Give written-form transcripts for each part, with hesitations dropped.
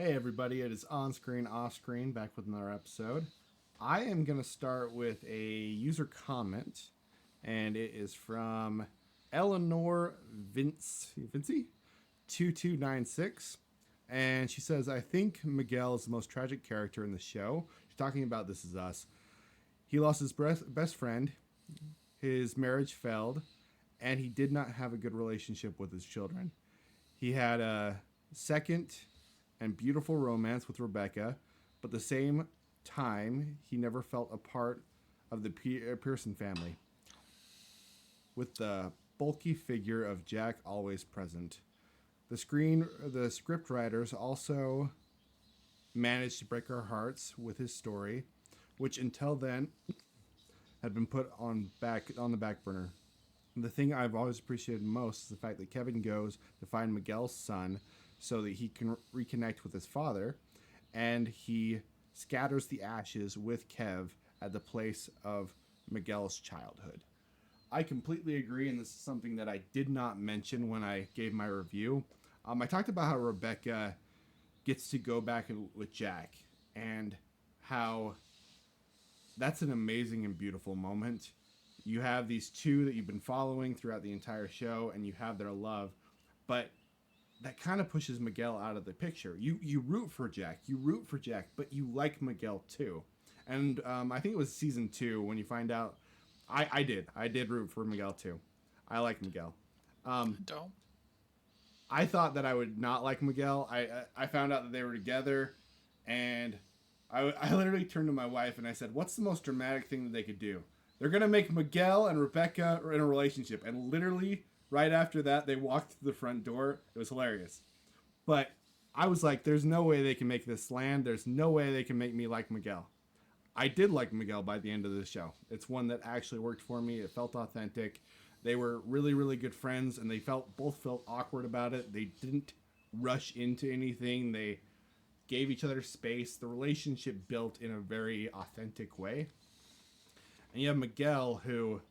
Hey everybody, it is On Screen, Off Screen, back with another episode. I am going to start with a user comment, and it is from Eleanor Vinci 2296. And she says, I think Miguel is the most tragic character in the show. She's talking about This Is Us. He lost his best friend, his marriage failed, and he did not have a good relationship with his children. He had a second and beautiful romance with Rebecca, but at the same time, he never felt a part of the Pearson family, with the bulky figure of Jack always present. The script writers also managed to break our hearts with his story, which until then had been put on the back burner. The thing I've always appreciated most is the fact that Kevin goes to find Miguel's son so that he can reconnect with his father, and he scatters the ashes with Kev at the place of Miguel's childhood. I completely agree, and this is something that I did not mention when I gave my review. I talked about how Rebecca gets to go back with Jack, and how that's an amazing and beautiful moment. You have these two that you've been following throughout the entire show, and you have their love, but that kind of pushes Miguel out of the picture. You root for Jack, but you like Miguel too. And I think it was season 2 when you find out. I did root for Miguel too. I like Miguel. Don't. I thought that I would not like Miguel. I found out that they were together, and I literally turned to my wife and I said, "What's the most dramatic thing that they could do? They're gonna make Miguel and Rebecca in a relationship." And literally right after that, they walked through the front door. It was hilarious. But I was like, "There's no way they can make this land. There's no way they can make me like Miguel." I did like Miguel by the end of the show. It's one that actually worked for me. It felt authentic. They were really, really good friends, and they both felt awkward about it. They didn't rush into anything. They gave each other space. The relationship built in a very authentic way. And you have Miguel, who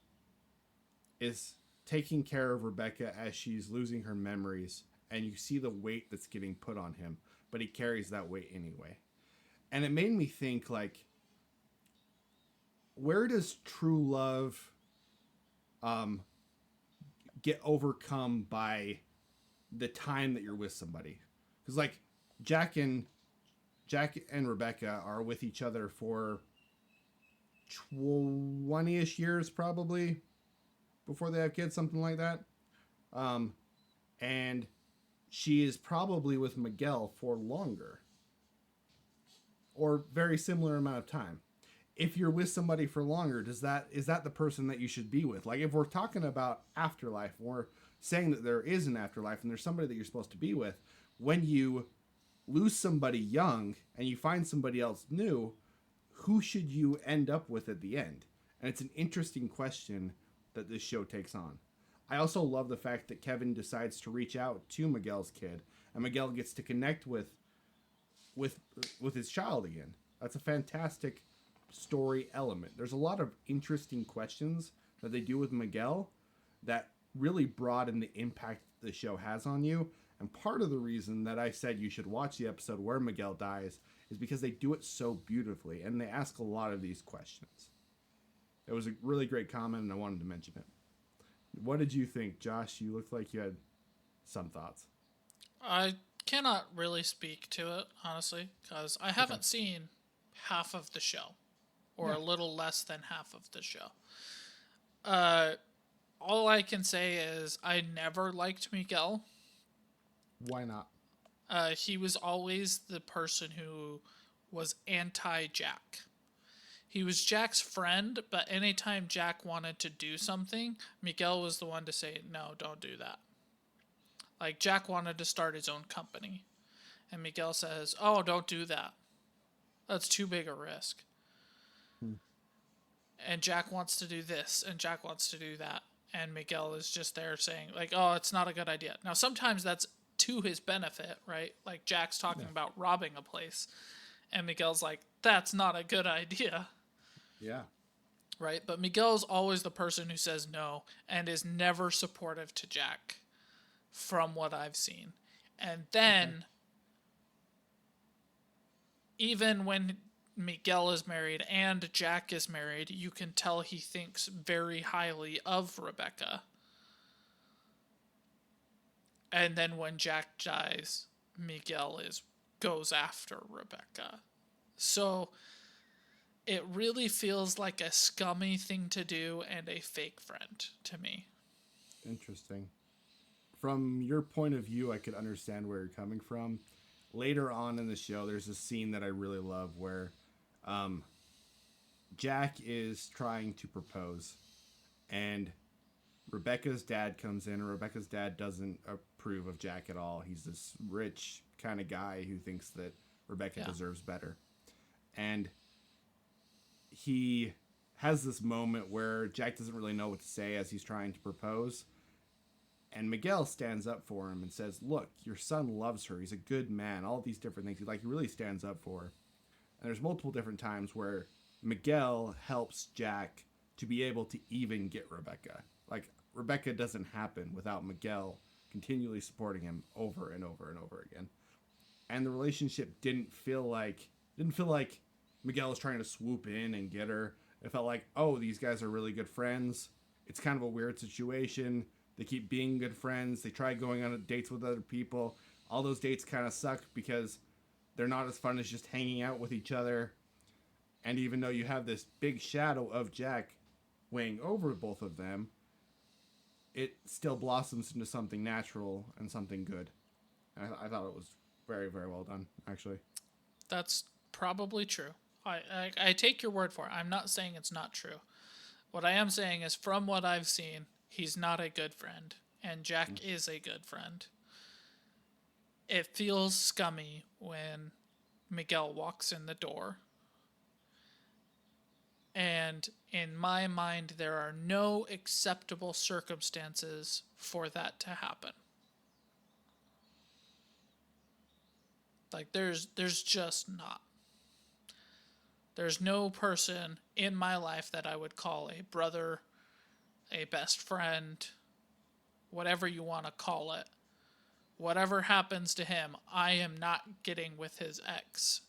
is taking care of Rebecca as she's losing her memories, and you see the weight that's getting put on him, but he carries that weight anyway. And it made me think, like, where does true love get overcome by the time that you're with somebody? Because like Jack and Rebecca are with each other for 20ish years probably before they have kids, something like that. And she is probably with Miguel for longer, or very similar amount of time. If you're with somebody for longer, is that the person that you should be with? Like, if we're talking about afterlife, we're saying that there is an afterlife and there's somebody that you're supposed to be with. When you lose somebody young and you find somebody else new, who should you end up with at the end? And it's an interesting question that this show takes on. I also love the fact that Kevin decides to reach out to Miguel's kid, and Miguel gets to connect with with his child again. That's a fantastic story element. There's a lot of interesting questions that they do with Miguel that really broaden the impact the show has on you. And part of the reason that I said you should watch the episode where Miguel dies is because they do it so beautifully, and they ask a lot of these questions. It was a really great comment, and I wanted to mention it. What did you think, Josh? You looked like you had some thoughts. I cannot really speak to it, honestly, because I Okay. haven't seen half of the show, or Yeah. a little less than half of the show. Uh, all I can say is I never liked Miguel. Why not? He was always the person who was anti Jack. He was Jack's friend, but anytime Jack wanted to do something, Miguel was the one to say, no, don't do that. Like, Jack wanted to start his own company, and Miguel says, oh, don't do that. That's too big a risk. Hmm. And Jack wants to do this, and Jack wants to do that. And Miguel is just there saying, like, oh, it's not a good idea. Now, sometimes that's to his benefit, right? Like, Jack's talking Yeah. about robbing a place, and Miguel's like, that's not a good idea, Yeah. right? But Miguel's always the person who says no and is never supportive to Jack, from what I've seen. And Okay. then even when Miguel is married and Jack is married, you can tell he thinks very highly of Rebecca. And then when Jack dies, Miguel is goes after Rebecca. So it really feels like a scummy thing to do and a fake friend to me. Interesting. From your point of view, I could understand where you're coming from. Later on in the show, there's a scene that I really love where um, Jack is trying to propose, and Rebecca's dad comes in, and Rebecca's dad doesn't approve of Jack at all. He's this rich kind of guy who thinks that Rebecca deserves better. And he has this moment where Jack doesn't really know what to say as he's trying to propose. And Miguel stands up for him and says, look, your son loves her. He's a good man. All these different things. He really stands up for her. And there's multiple different times where Miguel helps Jack to be able to even get Rebecca. Like, Rebecca doesn't happen without Miguel continually supporting him over and over and over again. And the relationship didn't feel like Miguel was trying to swoop in and get her. It felt like, oh, these guys are really good friends. It's kind of a weird situation. They keep being good friends. They try going on dates with other people. All those dates kind of suck because they're not as fun as just hanging out with each other. And even though you have this big shadow of Jack weighing over both of them, it still blossoms into something natural and something good. And I thought it was very, very well done, actually. That's probably true. I take your word for it. I'm not saying it's not true. What I am saying is, from what I've seen, he's not a good friend, and Jack is a good friend. It feels scummy when Miguel walks in the door. And in my mind, there are no acceptable circumstances for that to happen. Like, there's just not. There's no person in my life that I would call a brother, a best friend, whatever you want to call it. Whatever happens to him, I am not getting with his ex.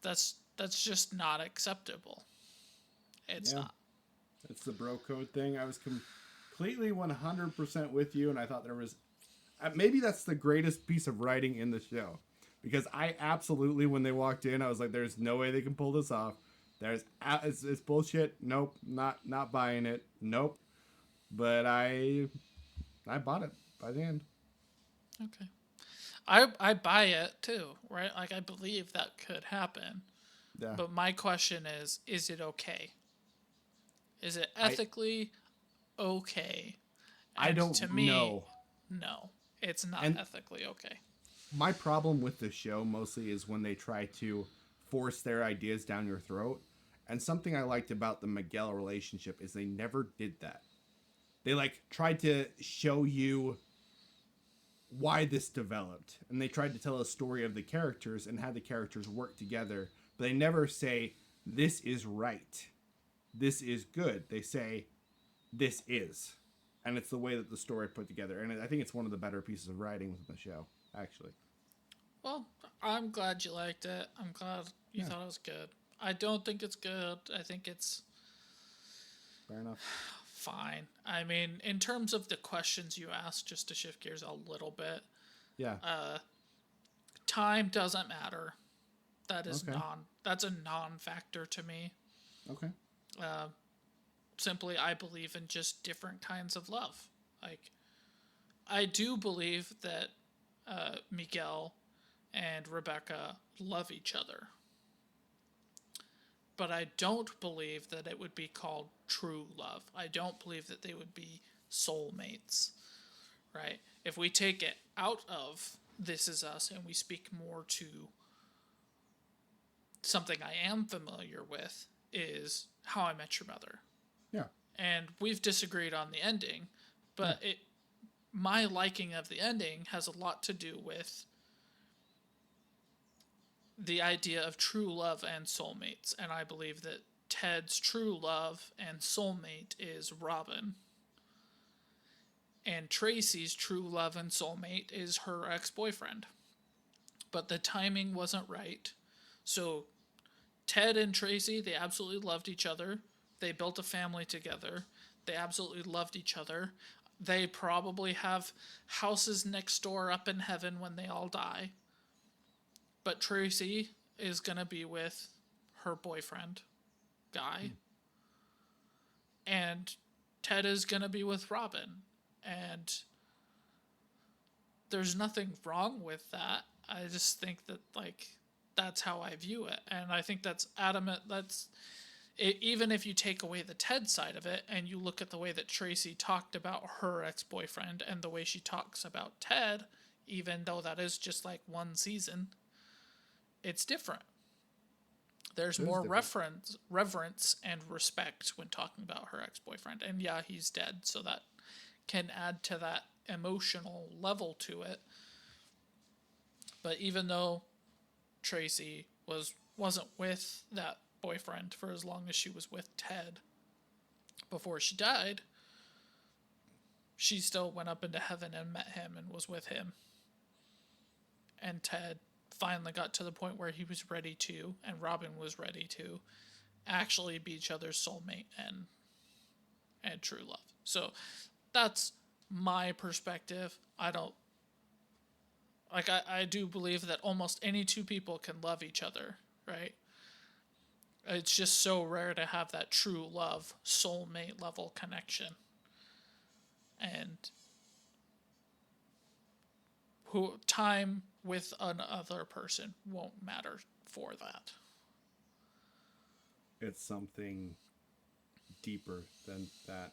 That's just not acceptable. It's not. It's the bro code thing. I was completely 100% with you, and I thought there was... maybe that's the greatest piece of writing in the show. Because I absolutely, when they walked in, I was like, there's no way they can pull this off. It's bullshit. Nope. Not buying it. Nope. But I bought it by the end. Okay. I buy it too, right? Like, I believe that could happen. Yeah. But my question is it okay? Is it ethically okay? And I don't to me, know. No, it's not ethically okay. My problem with the show mostly is when they try to force their ideas down your throat. And something I liked about the Miguel relationship is they never did that. They tried to show you why this developed, and they tried to tell a story of the characters and how the characters work together, but they never say this is right, this is good. They say this is, and it's the way that the story put together, and I think it's one of the better pieces of writing within the show, actually. Well, I'm glad you liked it. I'm glad you thought it was good. I don't think it's good. I think it's fair enough. Fine. I mean, in terms of the questions you asked, just to shift gears a little bit, time doesn't matter. That is that's a non-factor to me. Okay. Simply, I believe in just different kinds of love. Like, I do believe that Miguel and Rebecca love each other. But I don't believe that it would be called true love. I don't believe that they would be soulmates, right? If we take it out of This Is Us and we speak more to something I am familiar with, is How I Met Your Mother. Yeah. And we've disagreed on the ending, but my liking of the ending has a lot to do with the idea of true love and soulmates. And I believe that Ted's true love and soulmate is Robin. And Tracy's true love and soulmate is her ex-boyfriend. but the timing wasn't right. So Ted and Tracy, they absolutely loved each other. They built a family together. They absolutely loved each other. They probably have houses next door up in heaven when they all die. But Tracy is going to be with her boyfriend, Guy. And Ted is going to be with Robin. And there's nothing wrong with that. I just think that, like, that's how I view it. And I think that's adamant. That's it, even if you take away the Ted side of it and you look at the way that Tracy talked about her ex-boyfriend and the way she talks about Ted, even though that is just like one season, it's different. There's It is more different. reverence and respect when talking about her ex-boyfriend. And yeah, he's dead, so that can add to that emotional level to it. But even though Tracy wasn't with that boyfriend for as long as she was with Ted before she died, she still went up into heaven and met him and was with him. And Ted finally got to the point where he was ready to, and Robin was ready to, actually be each other's soulmate and true love. So that's my perspective. I don't like I do believe that almost any two people can love each other, right? It's just so rare to have that true love, soulmate level connection. And who time with another person won't matter for that. It's something deeper than that.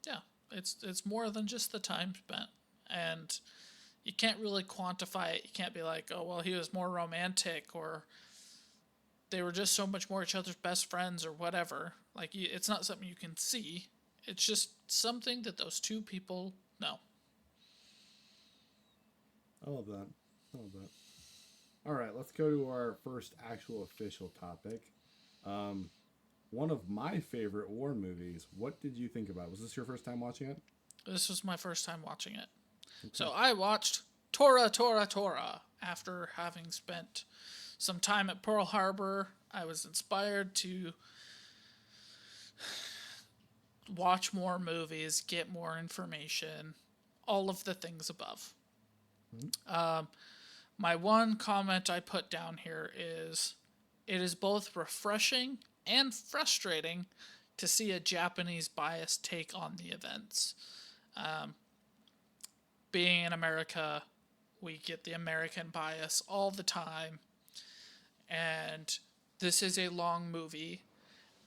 Yeah, it's more than just the time spent, and you can't really quantify it. You can't be like, oh well, he was more romantic, or they were just so much more each other's best friends, or whatever. Like, it's not something you can see. It's just something that those two people know. I love that. I love that. All right, let's go to our first actual official topic. One of my favorite war movies. What did you think about it? Was this your first time watching it? This was my first time watching it. Okay. So I watched Tora, Tora, Tora after having spent some time at Pearl Harbor. I was inspired to watch more movies, get more information, all of the things above. My one comment I put down here is it is both refreshing and frustrating to see a Japanese bias take on the events. Being in America, we get the American bias all the time. And this is a long movie.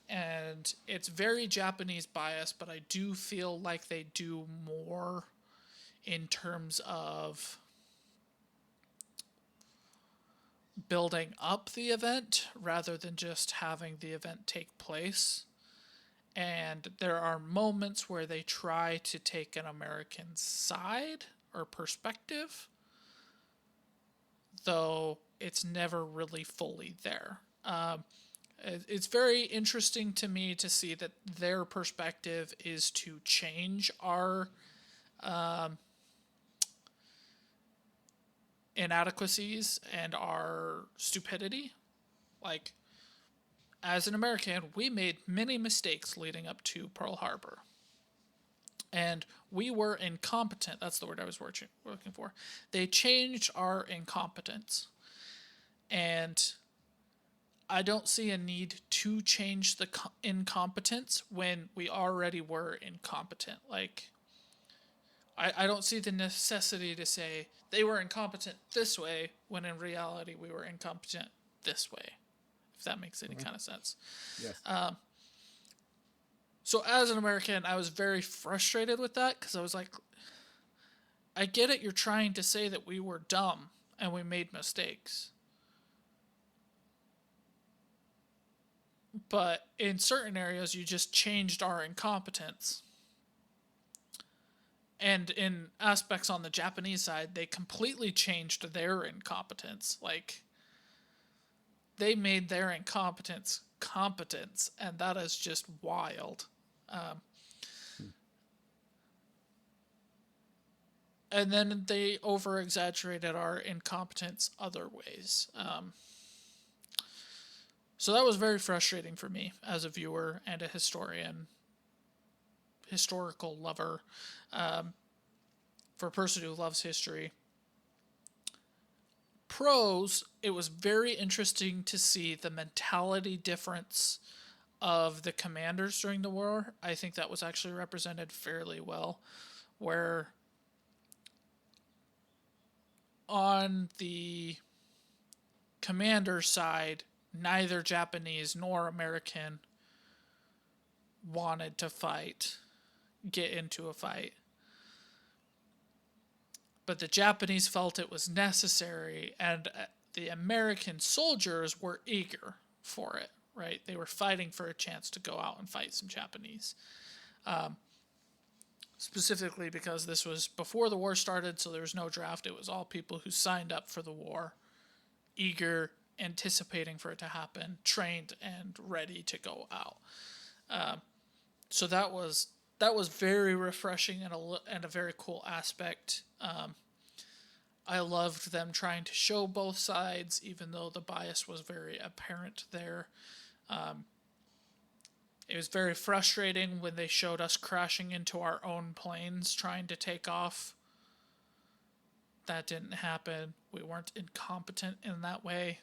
And it's very Japanese bias, but I do feel like they do more in terms of building up the event rather than just having the event take place. And there are moments where they try to take an American side or perspective, though it's never really fully there. It's very interesting to me to see that their perspective is to change our inadequacies and our stupidity. Like, as an American, we made many mistakes leading up to Pearl Harbor. And we were incompetent. That's the word I was looking for. They changed our incompetence. And I don't see a need to change the incompetence when we already were incompetent. Like, I don't see the necessity to say they were incompetent this way when in reality we were incompetent this way, if that makes any kind of sense. Yes. So as an American, I was very frustrated with that because I was like, I get it, you're trying to say that we were dumb and we made mistakes. But in certain areas, you just changed our incompetence. And in aspects on the Japanese side, they completely changed their incompetence. Like, they made their incompetence competence, and that is just wild. and then they over exaggerated our incompetence other ways. So that was very frustrating for me as a viewer and a historian, historical lover, for a person who loves history. Pros, it was very interesting to see the mentality difference of the commanders during the war. I think that was actually represented fairly well, where on the commander side, neither Japanese nor American wanted to fight, get into a fight. But the Japanese felt it was necessary, and the American soldiers were eager for it, right? They were fighting for a chance to go out and fight some Japanese. Specifically because this was before the war started, so there was no draft. It was all people who signed up for the war, eager, anticipating for it to happen, trained, and ready to go out. So that was very refreshing and a very cool aspect. I loved them trying to show both sides, even though the bias was very apparent there. It was very frustrating when they showed us crashing into our own planes trying to take off. That didn't happen. We weren't incompetent in that way.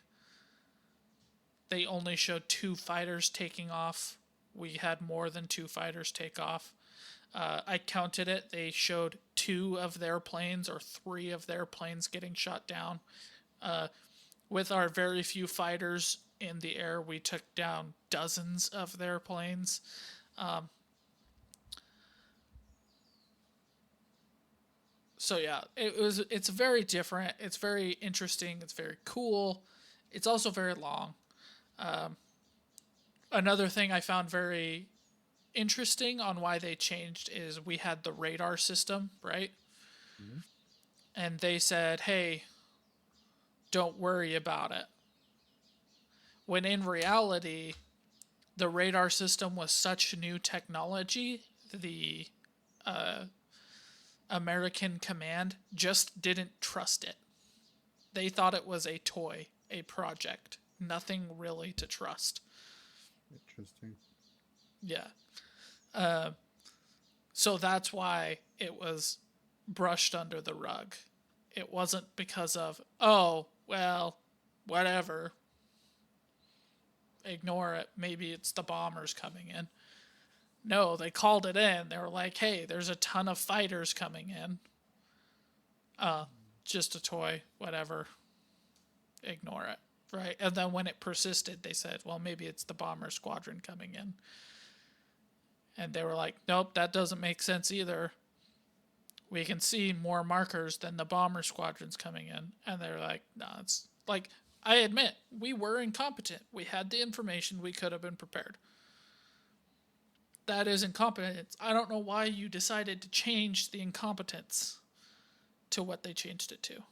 They only showed 2 fighters taking off. We had more than 2 fighters take off. I counted it. They showed 2 of their planes or 3 of their planes getting shot down. With our very few fighters in the air, we took down dozens of their planes. So yeah, it's very different. It's very interesting. It's very cool. It's also very long. Another thing I found very interesting on why they changed is we had the radar system, right? Mhm. And they said, hey, don't worry about it. When in reality, the radar system was such new technology, the American command just didn't trust it. They thought it was a toy, a project, nothing really to trust. Interesting. Yeah. So that's why it was brushed under the rug. It wasn't because of, oh, well, whatever. Ignore it. Maybe it's the bombers coming in. No, they called it in. They were like, hey, there's a ton of fighters coming in. Just a toy, whatever. Ignore it. Right. And then when it persisted, they said, well, maybe it's the bomber squadron coming in. And they were like, nope, that doesn't make sense either. We can see more markers than the bomber squadrons coming in. And they're like, no, it's like, I admit, we were incompetent. We had the information. We could have been prepared. That is incompetence. I don't know why you decided to change the incompetence to what they changed it to.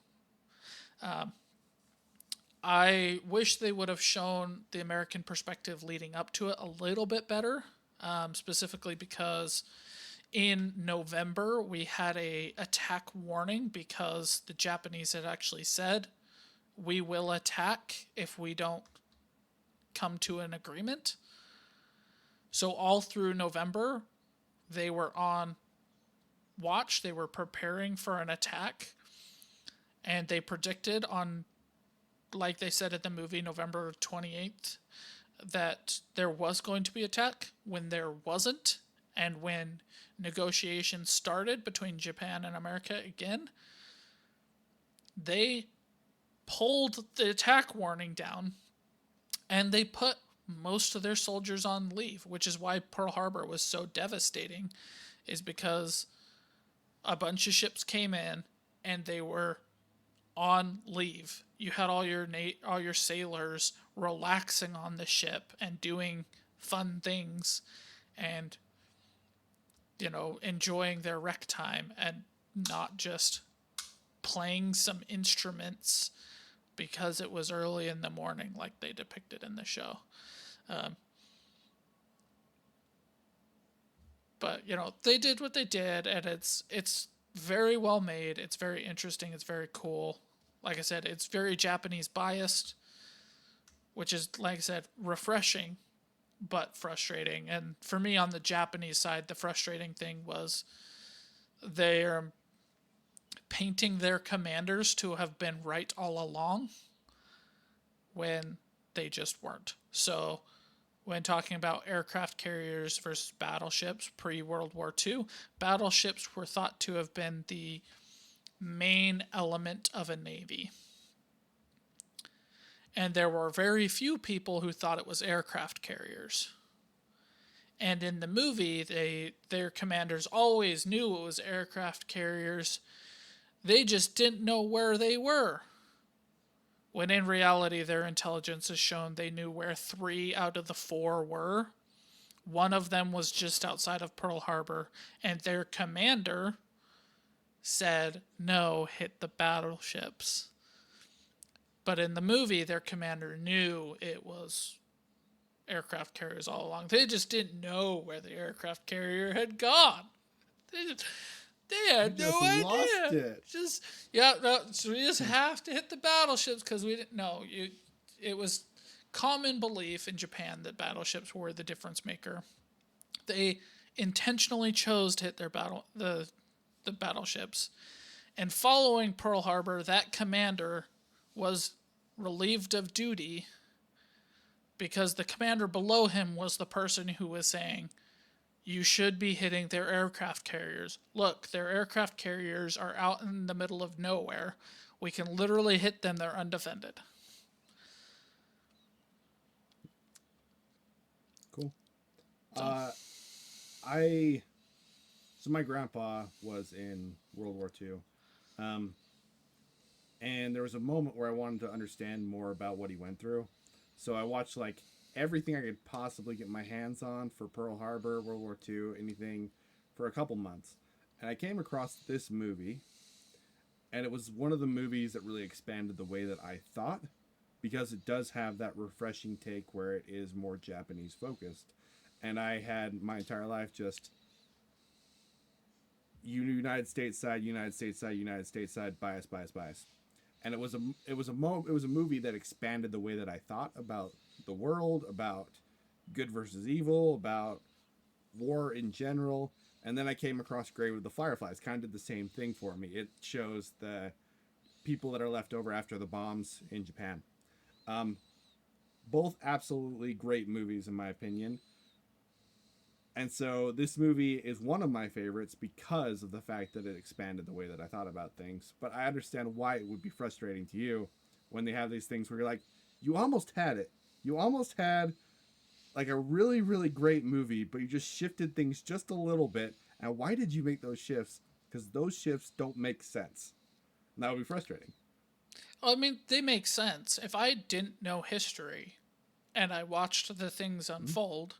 I wish they would have shown the American perspective leading up to it a little bit better, specifically because in November we had a attack warning because the Japanese had actually said we will attack if we don't come to an agreement. So all through November, they were on watch. They were preparing for an attack. And they predicted on, like they said in the movie, November 28th, that there was going to be an attack when there wasn't. And when negotiations started between Japan and America again, they pulled the attack warning down and they put most of their soldiers on leave, which is why Pearl Harbor was so devastating, is because a bunch of ships came in and they were on leave. You had all your sailors relaxing on the ship and doing fun things and enjoying their rec time and not just playing some instruments because it was early in the morning like they depicted in the show. But they did what they did, and it's very well made. It's very interesting. It's very cool. Like I said, it's very Japanese biased, which is, like I said, refreshing but frustrating. And for me, on the Japanese side, the frustrating thing was they're painting their commanders to have been right all along when they just weren't. So, when talking about aircraft carriers versus battleships pre World War II, battleships were thought to have been the main element of a navy. And there were very few people who thought it was aircraft carriers. And in the movie, their commanders always knew it was aircraft carriers. They just didn't know where they were. When in reality, their intelligence has shown they knew where 3 out of the 4 were. One of them was just outside of Pearl Harbor, and their commander said, no, hit the battleships. But in the movie, their commander knew it was aircraft carriers all along. They just didn't know where the aircraft carrier had gone. They had no idea. Lost it. So we just have to hit the battleships because we didn't know. It was common belief in Japan that battleships were the difference maker. They intentionally chose to hit the battleships, and following Pearl Harbor, that commander was relieved of duty because the commander below him was the person who was saying, you should be hitting their aircraft carriers. Look, their aircraft carriers are out in the middle of nowhere. We can literally hit them. They're undefended. Cool. So my grandpa was in World War II. And there was a moment where I wanted to understand more about what he went through. So I watched like everything I could possibly get my hands on for Pearl Harbor, World War II, anything for a couple months. And I came across this movie, and it was one of the movies that really expanded the way that I thought, because it does have that refreshing take where it is more Japanese focused. And I had my entire life just United States side, United States side, United States side, bias, bias, bias. And it was a movie that expanded the way that I thought about the world, about good versus evil, about war in general. And then I came across Grave with the Fireflies. Kind of did the same thing for me. It shows the people that are left over after the bombs in Japan. Both absolutely great movies in my opinion. And so this movie is one of my favorites because of the fact that it expanded the way that I thought about things. But I understand why it would be frustrating to you when they have these things where you're like, you almost had it. You almost had like a really, really great movie, but you just shifted things just a little bit. And why did you make those shifts? Because those shifts don't make sense. And that would be frustrating. Well, I mean, they make sense. If I didn't know history and I watched the things unfold,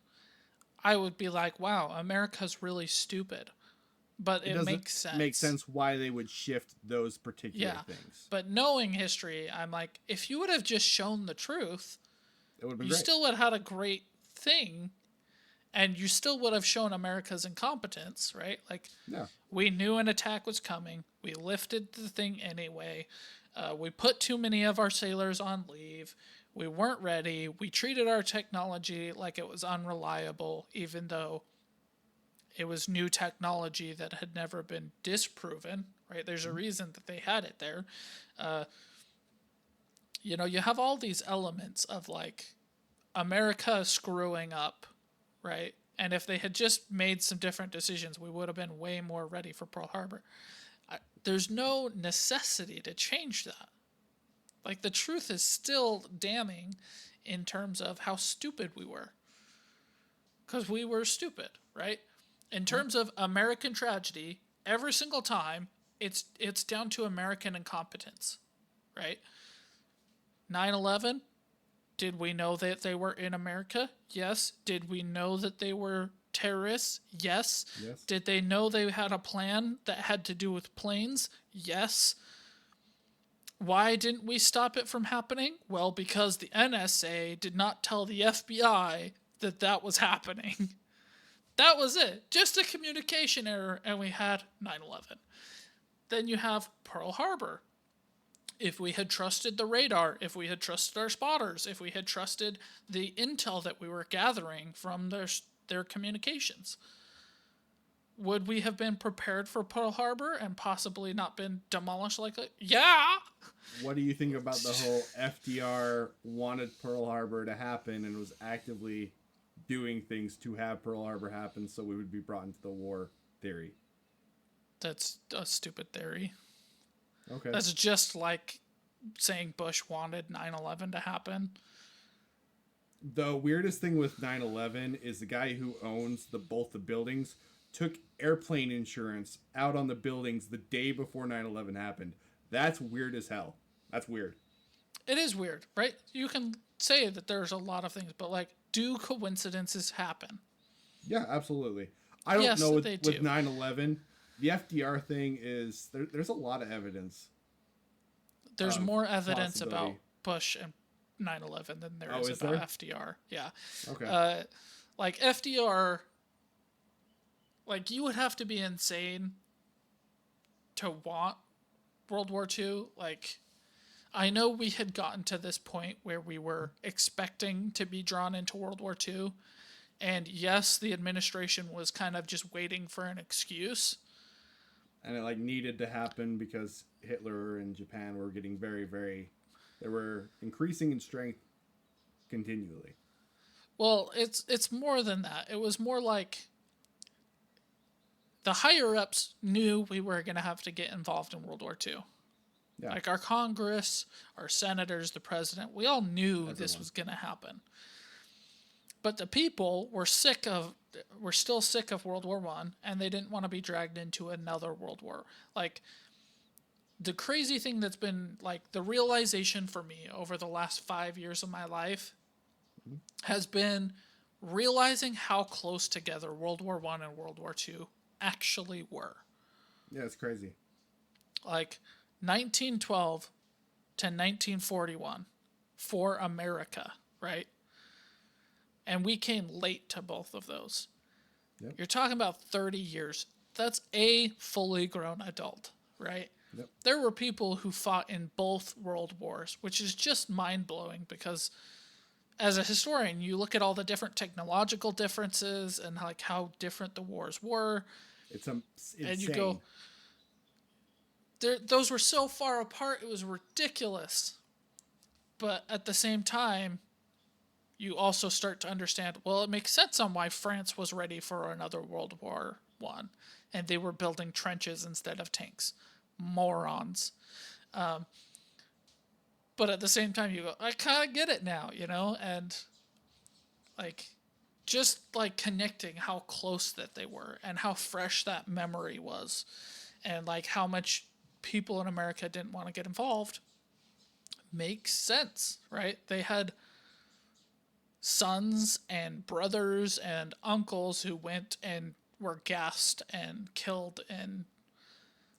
I would be like, wow, America's really stupid. But it makes sense. Makes sense why they would shift those particular things. But knowing history, I'm like, if you would have just shown the truth, it would have been you great. Still would have had a great thing, and you still would have shown America's incompetence, right? Like, we knew an attack was coming. We lifted the thing anyway. We put too many of our sailors on leave. We weren't ready. We treated our technology like it was unreliable, even though it was new technology that had never been disproven, right? There's a reason that they had it there. You have all these elements of like America screwing up, right? And if they had just made some different decisions, we would have been way more ready for Pearl Harbor. There's no necessity to change that. Like, the truth is still damning in terms of how stupid we were. Because we were stupid, right? In terms of American tragedy, every single time, it's down to American incompetence, right? 9/11, did we know that they were in America? Yes. Did we know that they were terrorists? Yes. Did they know they had a plan that had to do with planes? Yes. Why didn't we stop it from happening? Well, because the NSA did not tell the FBI that that was happening. That was it. Just a communication error, and we had 9/11. Then you have Pearl Harbor. If we had trusted the radar, if we had trusted our spotters, if we had trusted the intel that we were gathering from their communications, would we have been prepared for Pearl Harbor and possibly not been demolished like a... Yeah! What do you think about the whole FDR wanted Pearl Harbor to happen and was actively doing things to have Pearl Harbor happen so we would be brought into the war theory? That's a stupid theory. Okay. That's just like saying Bush wanted 9/11 to happen. The weirdest thing with 9/11 is the guy who owns both the buildings took airplane insurance out on the buildings the day before 9/11 happened. That's weird as hell. That's weird. It is weird, right? You can say that there's a lot of things, but like, do coincidences happen? Yeah, absolutely. I don't Yes, know with they do. 9/11, the FDR thing is there's a lot of evidence. There's more evidence about possibility. Bush and 9/11 than there Oh, is is about there? FDR. Yeah. Okay. Like FDR, like you would have to be insane to want World War II. Like, I know we had gotten to this point where we were expecting to be drawn into World War II. And yes, the administration was kind of just waiting for an excuse. And it like needed to happen because Hitler and Japan were getting very, very, they were increasing in strength continually. Well, it's more than that. It was more like the higher ups knew we were going to have to get involved in World War II. Yeah. Like our Congress, our senators, the president, we all knew this Everyone. was going to happen. But the people were still sick of World War One, and they didn't want to be dragged into another World War. Like, the crazy thing that's been like the realization for me over the last 5 years of my life has been realizing how close together World War One and World War Two actually were. Yeah, it's crazy. Like 1912 to 1941 for America, right? And we came late to both of those. Yep. You're talking about 30 years. That's a fully grown adult, right? Yep. There were people who fought in both world wars, which is just mind-blowing because as a historian, you look at all the different technological differences and like how different the wars were, It's insane. and you go, those were so far apart, it was ridiculous. But at the same time, you also start to understand, well, it makes sense on why France was ready for another World War One, and they were building trenches instead of tanks. Morons. But at the same time, you go, I kind of get it now, you know? And, like, just, like, connecting how close that they were and how fresh that memory was and, like, how much people in America didn't want to get involved makes sense, right? They had sons and brothers and uncles who went and were gassed and killed in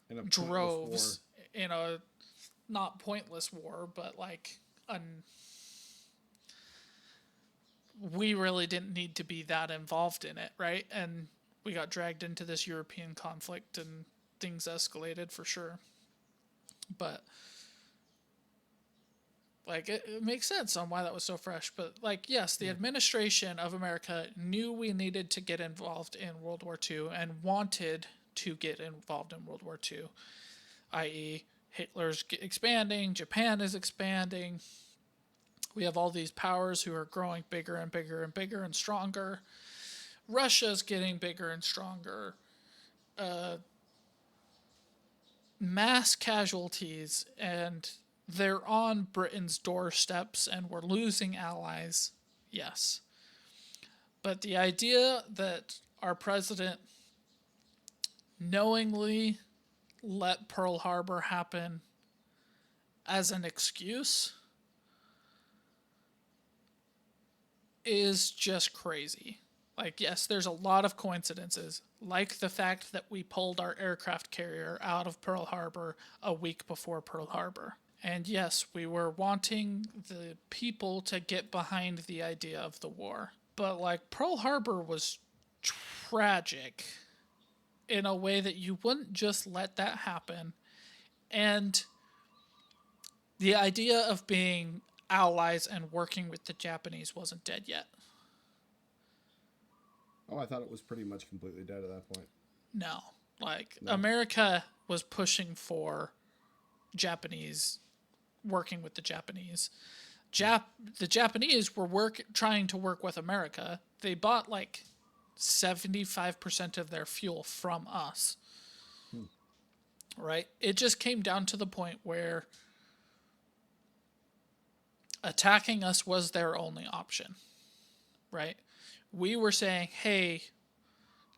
In a droves in a not pointless war, but like we really didn't need to be that involved in it, right? And we got dragged into this European conflict and things escalated for sure. But like it makes sense on why that was so fresh. But like, yes, the administration of America knew we needed to get involved in World War II and wanted to get involved in World War II, i.e., Hitler's expanding, Japan is expanding. We have all these powers who are growing bigger and bigger and bigger and stronger. Russia's getting bigger and stronger. Mass casualties, and they're on Britain's doorsteps, and we're losing allies. Yes. But the idea that our president knowingly let Pearl Harbor happen as an excuse is just crazy. Like, yes, there's a lot of coincidences, like the fact that we pulled our aircraft carrier out of Pearl Harbor a week before Pearl Harbor. And yes, we were wanting the people to get behind the idea of the war. But, like, Pearl Harbor was tragic. in a way that you wouldn't just let that happen. And the idea of being allies and working with the Japanese wasn't dead yet. Oh, I thought it was pretty much completely dead at that point. No. Like, No. America was pushing for Japanese, working with the Japanese. The Japanese were trying to work with America. They bought like 75% of their fuel from us. Right? It just came down to the point where attacking us was their only option. Right? We were saying, hey,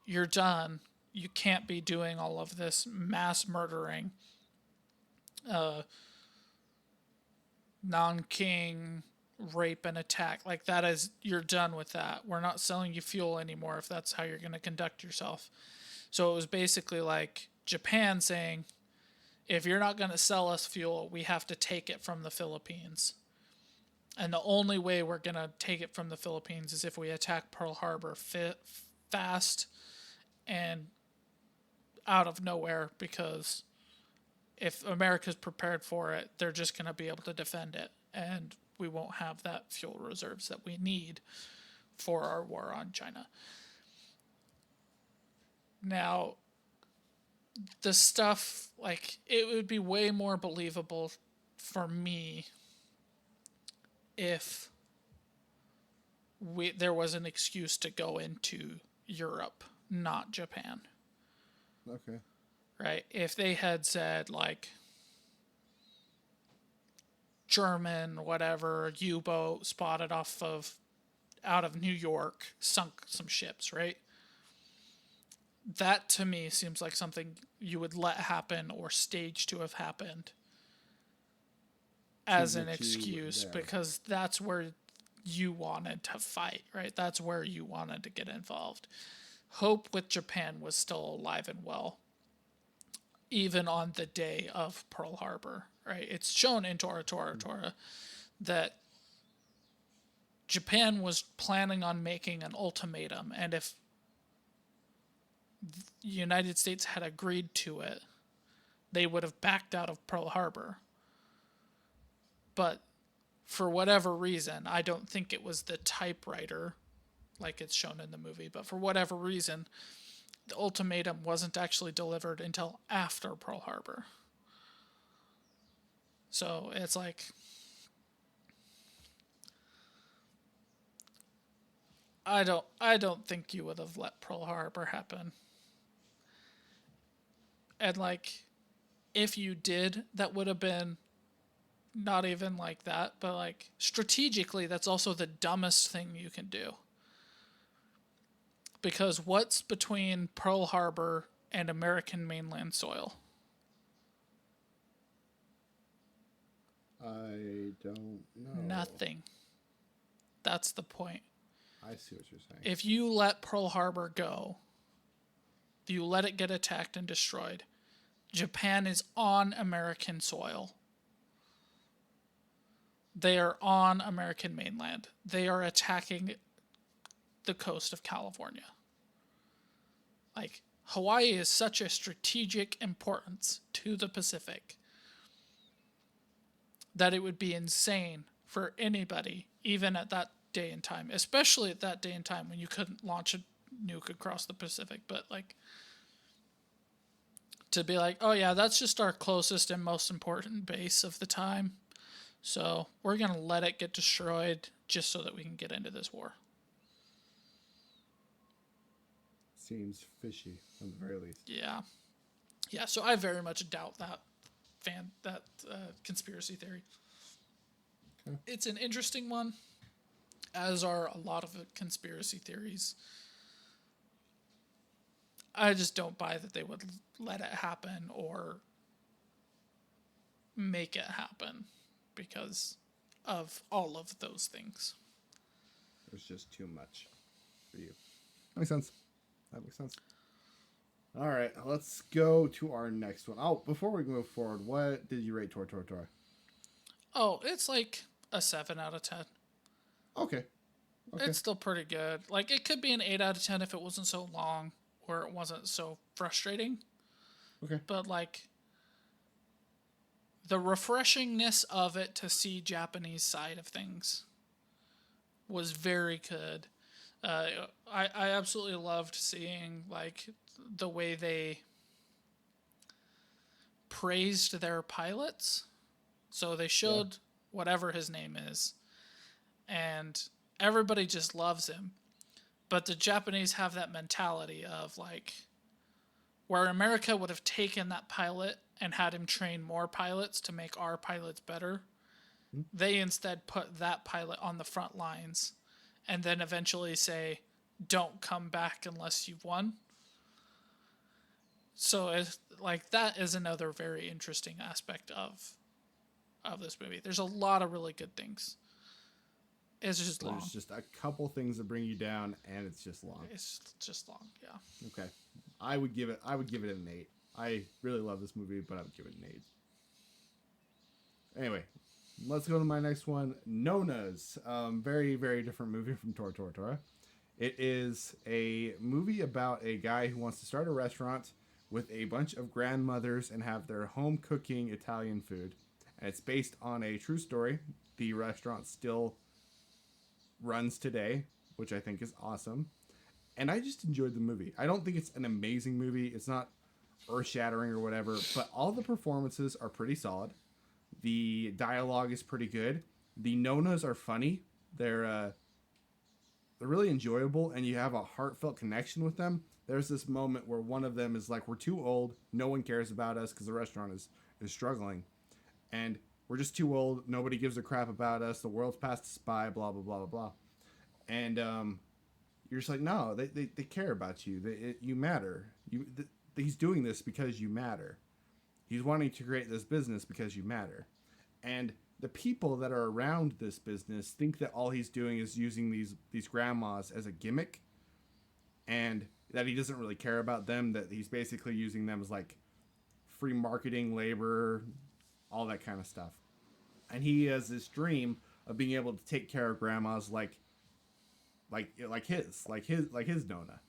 you're done. You can't be doing all of this mass murdering, non-king rape and attack. Like, that is, you're done with that. We're not selling you fuel anymore if that's how you're going to conduct yourself. So it was basically like Japan saying, if you're not going to sell us fuel, we have to take it from the Philippines. And the only way we're going to take it from the Philippines is if we attack Pearl Harbor fast and out of nowhere, because if America's prepared for it, they're just going to be able to defend it. And we won't have that fuel reserves that we need for our war on China. Now, the stuff, like, it would be way more believable for me if there was an excuse to go into Europe, not Japan. Okay. Right? If they had said, like, German, whatever, U-boat spotted out of New York, sunk some ships, right? That to me seems like something you would let happen or stage to have happened as an excuse, because that's where you wanted to fight, right? That's where you wanted to get involved. Hope with Japan was still alive and well, even on the day of Pearl Harbor, right? It's shown in Tora that Japan was planning on making an ultimatum, and if the United States had agreed to it, they would have backed out of Pearl Harbor. But for whatever reason, I don't think it was the typewriter like it's shown in the movie, but for whatever reason, the ultimatum wasn't actually delivered until after Pearl Harbor. So it's like, I don't think you would have let Pearl Harbor happen. And like, if you did, that would have been not even like that, but like strategically, that's also the dumbest thing you can do. Because what's between Pearl Harbor and American mainland soil? I don't know. Nothing. That's the point. I see what you're saying. If you let Pearl Harbor go, you let it get attacked and destroyed, Japan is on American soil. They are on American mainland. They are attacking the coast of California. Like, Hawaii is such a strategic importance to the Pacific that it would be insane for anybody, even at that day and time, especially at that day and time when you couldn't launch a nuke across the Pacific, but like, to be like, oh yeah, that's just our closest and most important base of the time, so we're going to let it get destroyed just so that we can get into this war. Seems fishy, at the very least. Yeah. Yeah, so I very much doubt that conspiracy theory. Okay. It's an interesting one, as are a lot of conspiracy theories. I just don't buy that they would let it happen or make it happen because of all of those things. There's just too much for you. That makes sense. All right, let's go to our next one. Oh, before we move forward, what did you rate Tora? Oh, it's like a 7 out of 10. Okay. It's still pretty good. Like, it could be an 8 out of 10 if it wasn't so long, where it wasn't so frustrating. Okay. But like the refreshingness of it to see Japanese side of things was very good. Uh, I absolutely loved seeing like the way they praised their pilots. So they Yeah. showed whatever his name is, and everybody just loves him. But the Japanese have that mentality of like, where America would have taken that pilot and had him train more pilots to make our pilots better, they instead put that pilot on the front lines and then eventually say, don't come back unless you've won. So it's like that is another very interesting aspect of this movie. There's a lot of really good things. It's just long. There's just a couple things that bring you down, and it's just long. It's just long, yeah. Okay. I would give it an 8. I really love this movie, but I would give it an 8. Anyway, let's go to my next one. Nona's. Very, very different movie from Tora. It is a movie about a guy who wants to start a restaurant with a bunch of grandmothers and have their home cooking Italian food. And it's based on a true story. The restaurant still runs today, which I think is awesome. And I just enjoyed the movie. I don't think it's an amazing movie. It's not earth-shattering or whatever, but all the performances are pretty solid. The dialogue is pretty good. The Nonas are funny. They're really enjoyable, and you have a heartfelt connection with them. There's this moment where one of them is like, we're too old. No one cares about us because the restaurant is struggling. And we're just too old. Nobody gives a crap about us. The world's passed us by, blah, blah, blah, blah, blah. And you're just like, no, they care about you. You matter. He's doing this because you matter. He's wanting to create this business because you matter. And the people that are around this business think that all he's doing is using these grandmas as a gimmick, and that he doesn't really care about them, that he's basically using them as like free marketing, labor, all that kind of stuff. And he has this dream of being able to take care of grandmas like his Nona.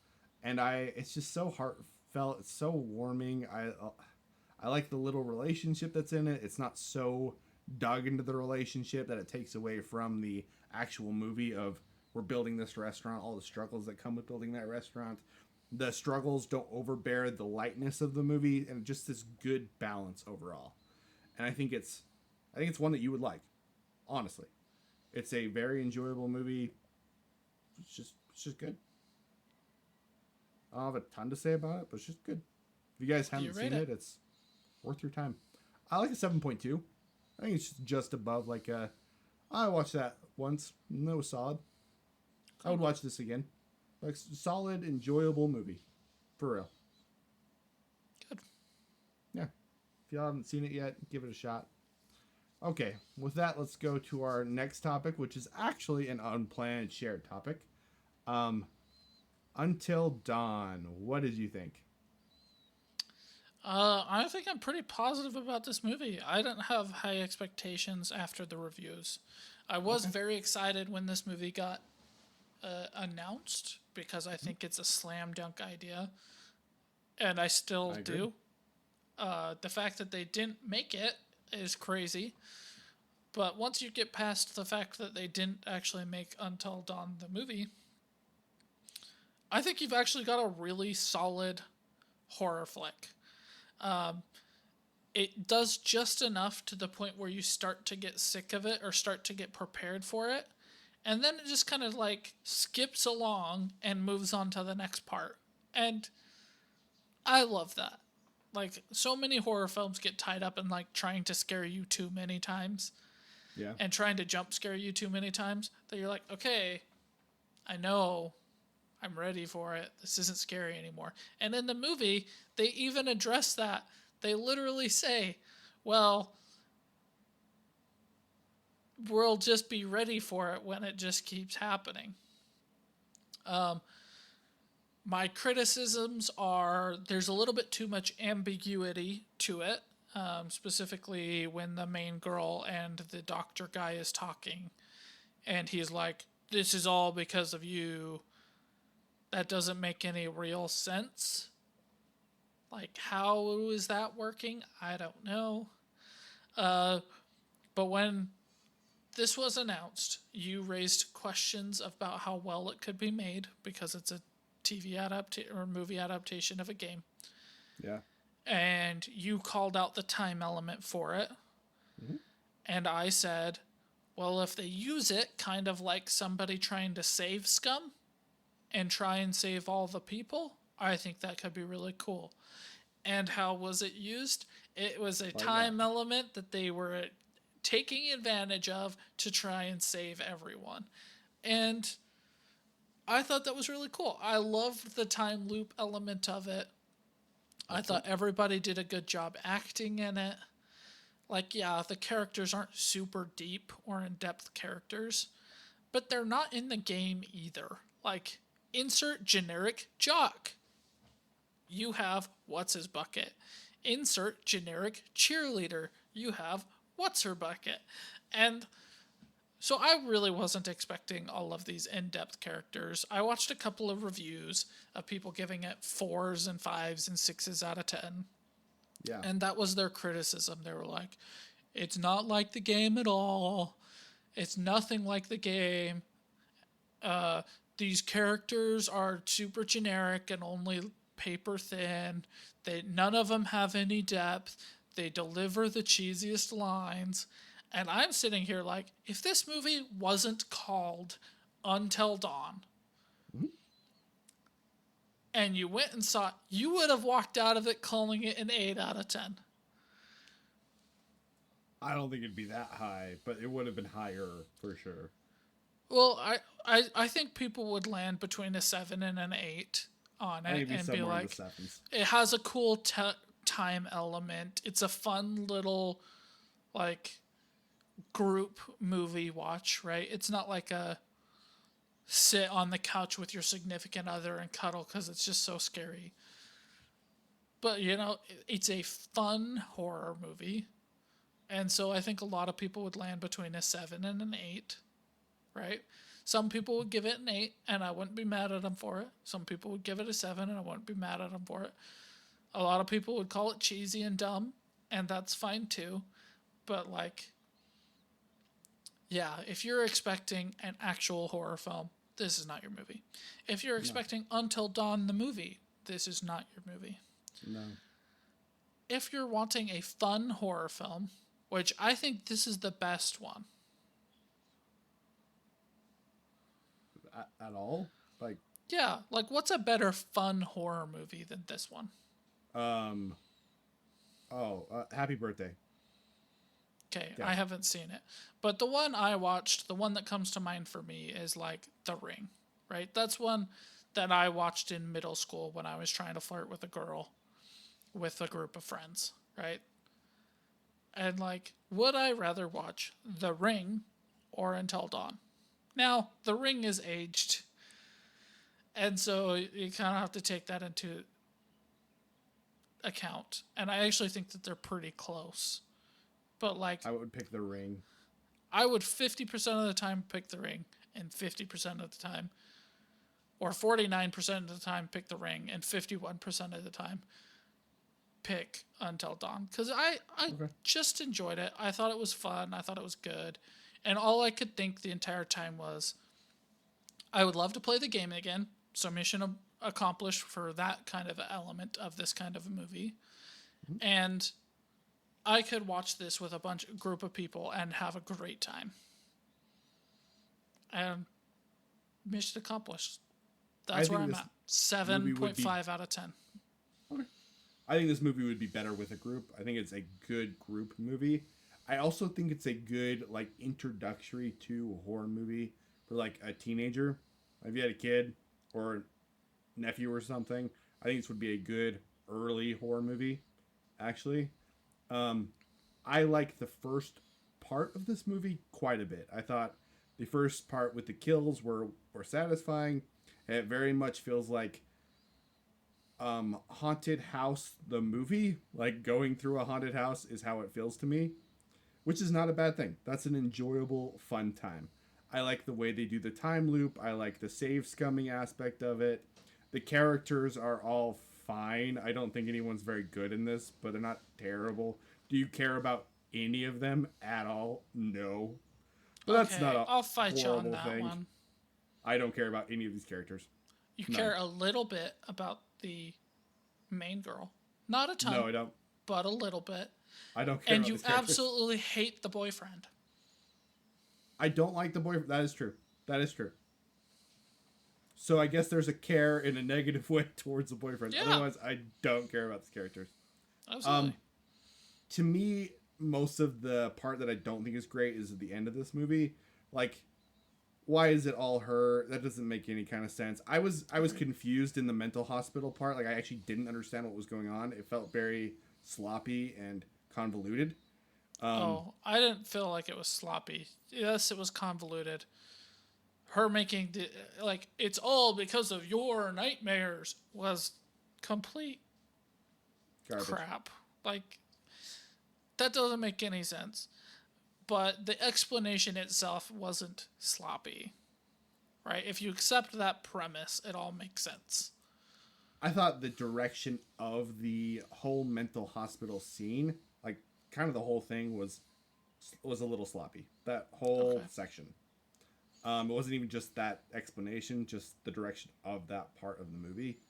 And it's just so heartfelt. It's so warming. I like the little relationship that's in it. It's not so dug into the relationship that it takes away from the actual movie of we're building this restaurant, all the struggles that come with building that restaurant. The struggles don't overbear the lightness of the movie, and just this good balance overall. And I think it's one that you would like. Honestly, it's a very enjoyable movie. It's just good. I don't have a ton to say about it, but it's just good. If you guys haven't seen it, it's worth your time. I like a 7.2. I think it's just above like I watched that once and it was solid. I would watch this again. Like solid, enjoyable movie. For real. Good. Yeah. If y'all haven't seen it yet, give it a shot. Okay, with that, let's go to our next topic, which is actually an unplanned shared topic. Until Dawn. What did you think? I think I'm pretty positive about this movie. I don't have high expectations after the reviews. I was very excited when this movie got announced because I think it's a slam dunk idea, and I still do. The fact that they didn't make it is crazy, but once you get past the fact that they didn't actually make Until Dawn the movie, I think you've actually got a really solid horror flick. It does just enough to the point where you start to get sick of it or start to get prepared for it. And then it just kind of like skips along and moves on to the next part. And I love that. Like, so many horror films get tied up in like trying to scare you too many times. Yeah. And trying to jump scare you too many times that you're like, okay, I know, I'm ready for it. This isn't scary anymore. And in the movie, they even address that. They literally say, well, we'll just be ready for it when it just keeps happening. My criticisms are there's a little bit too much ambiguity to it, specifically when the main girl and the doctor guy is talking. And he's like, this is all because of you. that doesn't make any real sense. Like, how is that working? I don't know. Uh, but when this was announced, you raised questions about how well it could be made because it's a TV adaptation or movie adaptation of a game. Yeah. And you called out the time element for it. Mm-hmm. And I said, well, if they use it kind of like somebody trying to save scum and try and save all the people, I think that could be really cool. And how was it used? It was a Like that. time element that they were taking advantage of to try and save everyone. And I thought that was really cool. I loved the time loop element of it. I thought Excellent. everybody did a good job acting in it. Like, yeah, the characters aren't super deep or in depth characters, but they're not in the game either. Like, insert generic jock. You have what's his bucket. Insert generic cheerleader. You have what's her bucket. And so I really wasn't expecting all of these in-depth characters. I watched a couple of reviews of people giving it 4s and 5s and 6s out of 10. Yeah. And that was their criticism. They were like, it's not like the game at all. It's nothing like the game. These characters are super generic and only paper thin. None of them have any depth. They deliver the cheesiest lines. And I'm sitting here like, if this movie wasn't called Until Dawn, Mm-hmm. and you went and saw it, you would have walked out of it calling it an 8 out of 10. I don't think it'd be that high, but it would have been higher for sure. Well, I think people would land between a 7 and an 8 on it Maybe and be somewhere in the like, sevens. it has a cool time element. It's a fun little, like, group movie watch, right? It's not like a sit on the couch with your significant other and cuddle because it's just so scary. But, it's a fun horror movie. And so I think a lot of people would land between a 7 and an 8, right? Some people would give it an 8, and I wouldn't be mad at them for it. Some people would give it a 7, and I wouldn't be mad at them for it. A lot of people would call it cheesy and dumb, and that's fine too. But, like, yeah, if you're expecting an actual horror film, this is not your movie. If you're expecting Until Dawn the movie, this is not your movie. No. If you're wanting a fun horror film, which I think this is the best one. At all? Like, Yeah, like what's a better fun horror movie than this one? um, Happy Birthday. Okay, Yeah. I haven't seen it. But the one I watched, the one that comes to mind for me is like The Ring, right? That's one that I watched in middle school when I was trying to flirt with a girl with a group of friends, right? And like, would I rather watch The Ring or Until Dawn? Now, The Ring is aged, and so you kind of have to take that into account. And I actually think that they're pretty close. But like, I would pick The Ring. I would 50% of the time pick The Ring, and 50% of the time, or 49% of the time pick The Ring, and 51% of the time pick Until Dawn. Because I Okay. just enjoyed it. I thought it was fun. I thought it was good. And all I could think the entire time was, I would love to play the game again. So mission accomplished for that kind of element of this kind of a movie. Mm-hmm. And I could watch this with a group of people and have a great time. And mission accomplished. That's where I'm at. movie would be- 7.5 out of 10. Okay. I think this movie would be better with a group. I think it's a good group movie. I also think it's a good like introductory to a horror movie for like a teenager. If you had a kid or nephew or something, I think this would be a good early horror movie. Actually, I like the first part of this movie quite a bit. I thought the first part with the kills were satisfying. It very much feels like Haunted House the movie. Like going through a haunted house is how it feels to me, which is not a bad thing. That's an enjoyable, fun time. I like the way they do the time loop. I like the save scumming aspect of it. The characters are all fine. I don't think anyone's very good in this, but they're not terrible. Do you care about any of them at all? No. But that's not Okay, a I'll fight you on horrible that thing. one. I don't care about any of these characters. You None. care a little bit about the main girl. Not a No, ton, I don't. but a little bit. I don't care And about you these characters. absolutely hate the boyfriend. I don't like the boyfriend. That is true. That is true. So I guess there's a care in a negative way towards the boyfriend. Yeah, Otherwise, I don't care about these characters. absolutely. To me, most of the part that I don't think is great is at the end of this movie. Like, why is it all her? That doesn't make any kind of sense. I was confused in the mental hospital part. Like, I actually didn't understand what was going on. It felt very sloppy and convoluted. Oh, I didn't feel like it was sloppy. Yes, it was convoluted. Her making the, like, it's all because of your nightmares was complete Garbage. crap. Like, that doesn't make any sense. But the explanation itself wasn't sloppy, right? If you accept that premise, it all makes sense. I thought the direction of the whole mental hospital scene, like kind of the whole thing, was a little sloppy. That whole Okay. section. It wasn't even just that explanation, just the direction of that part of the movie.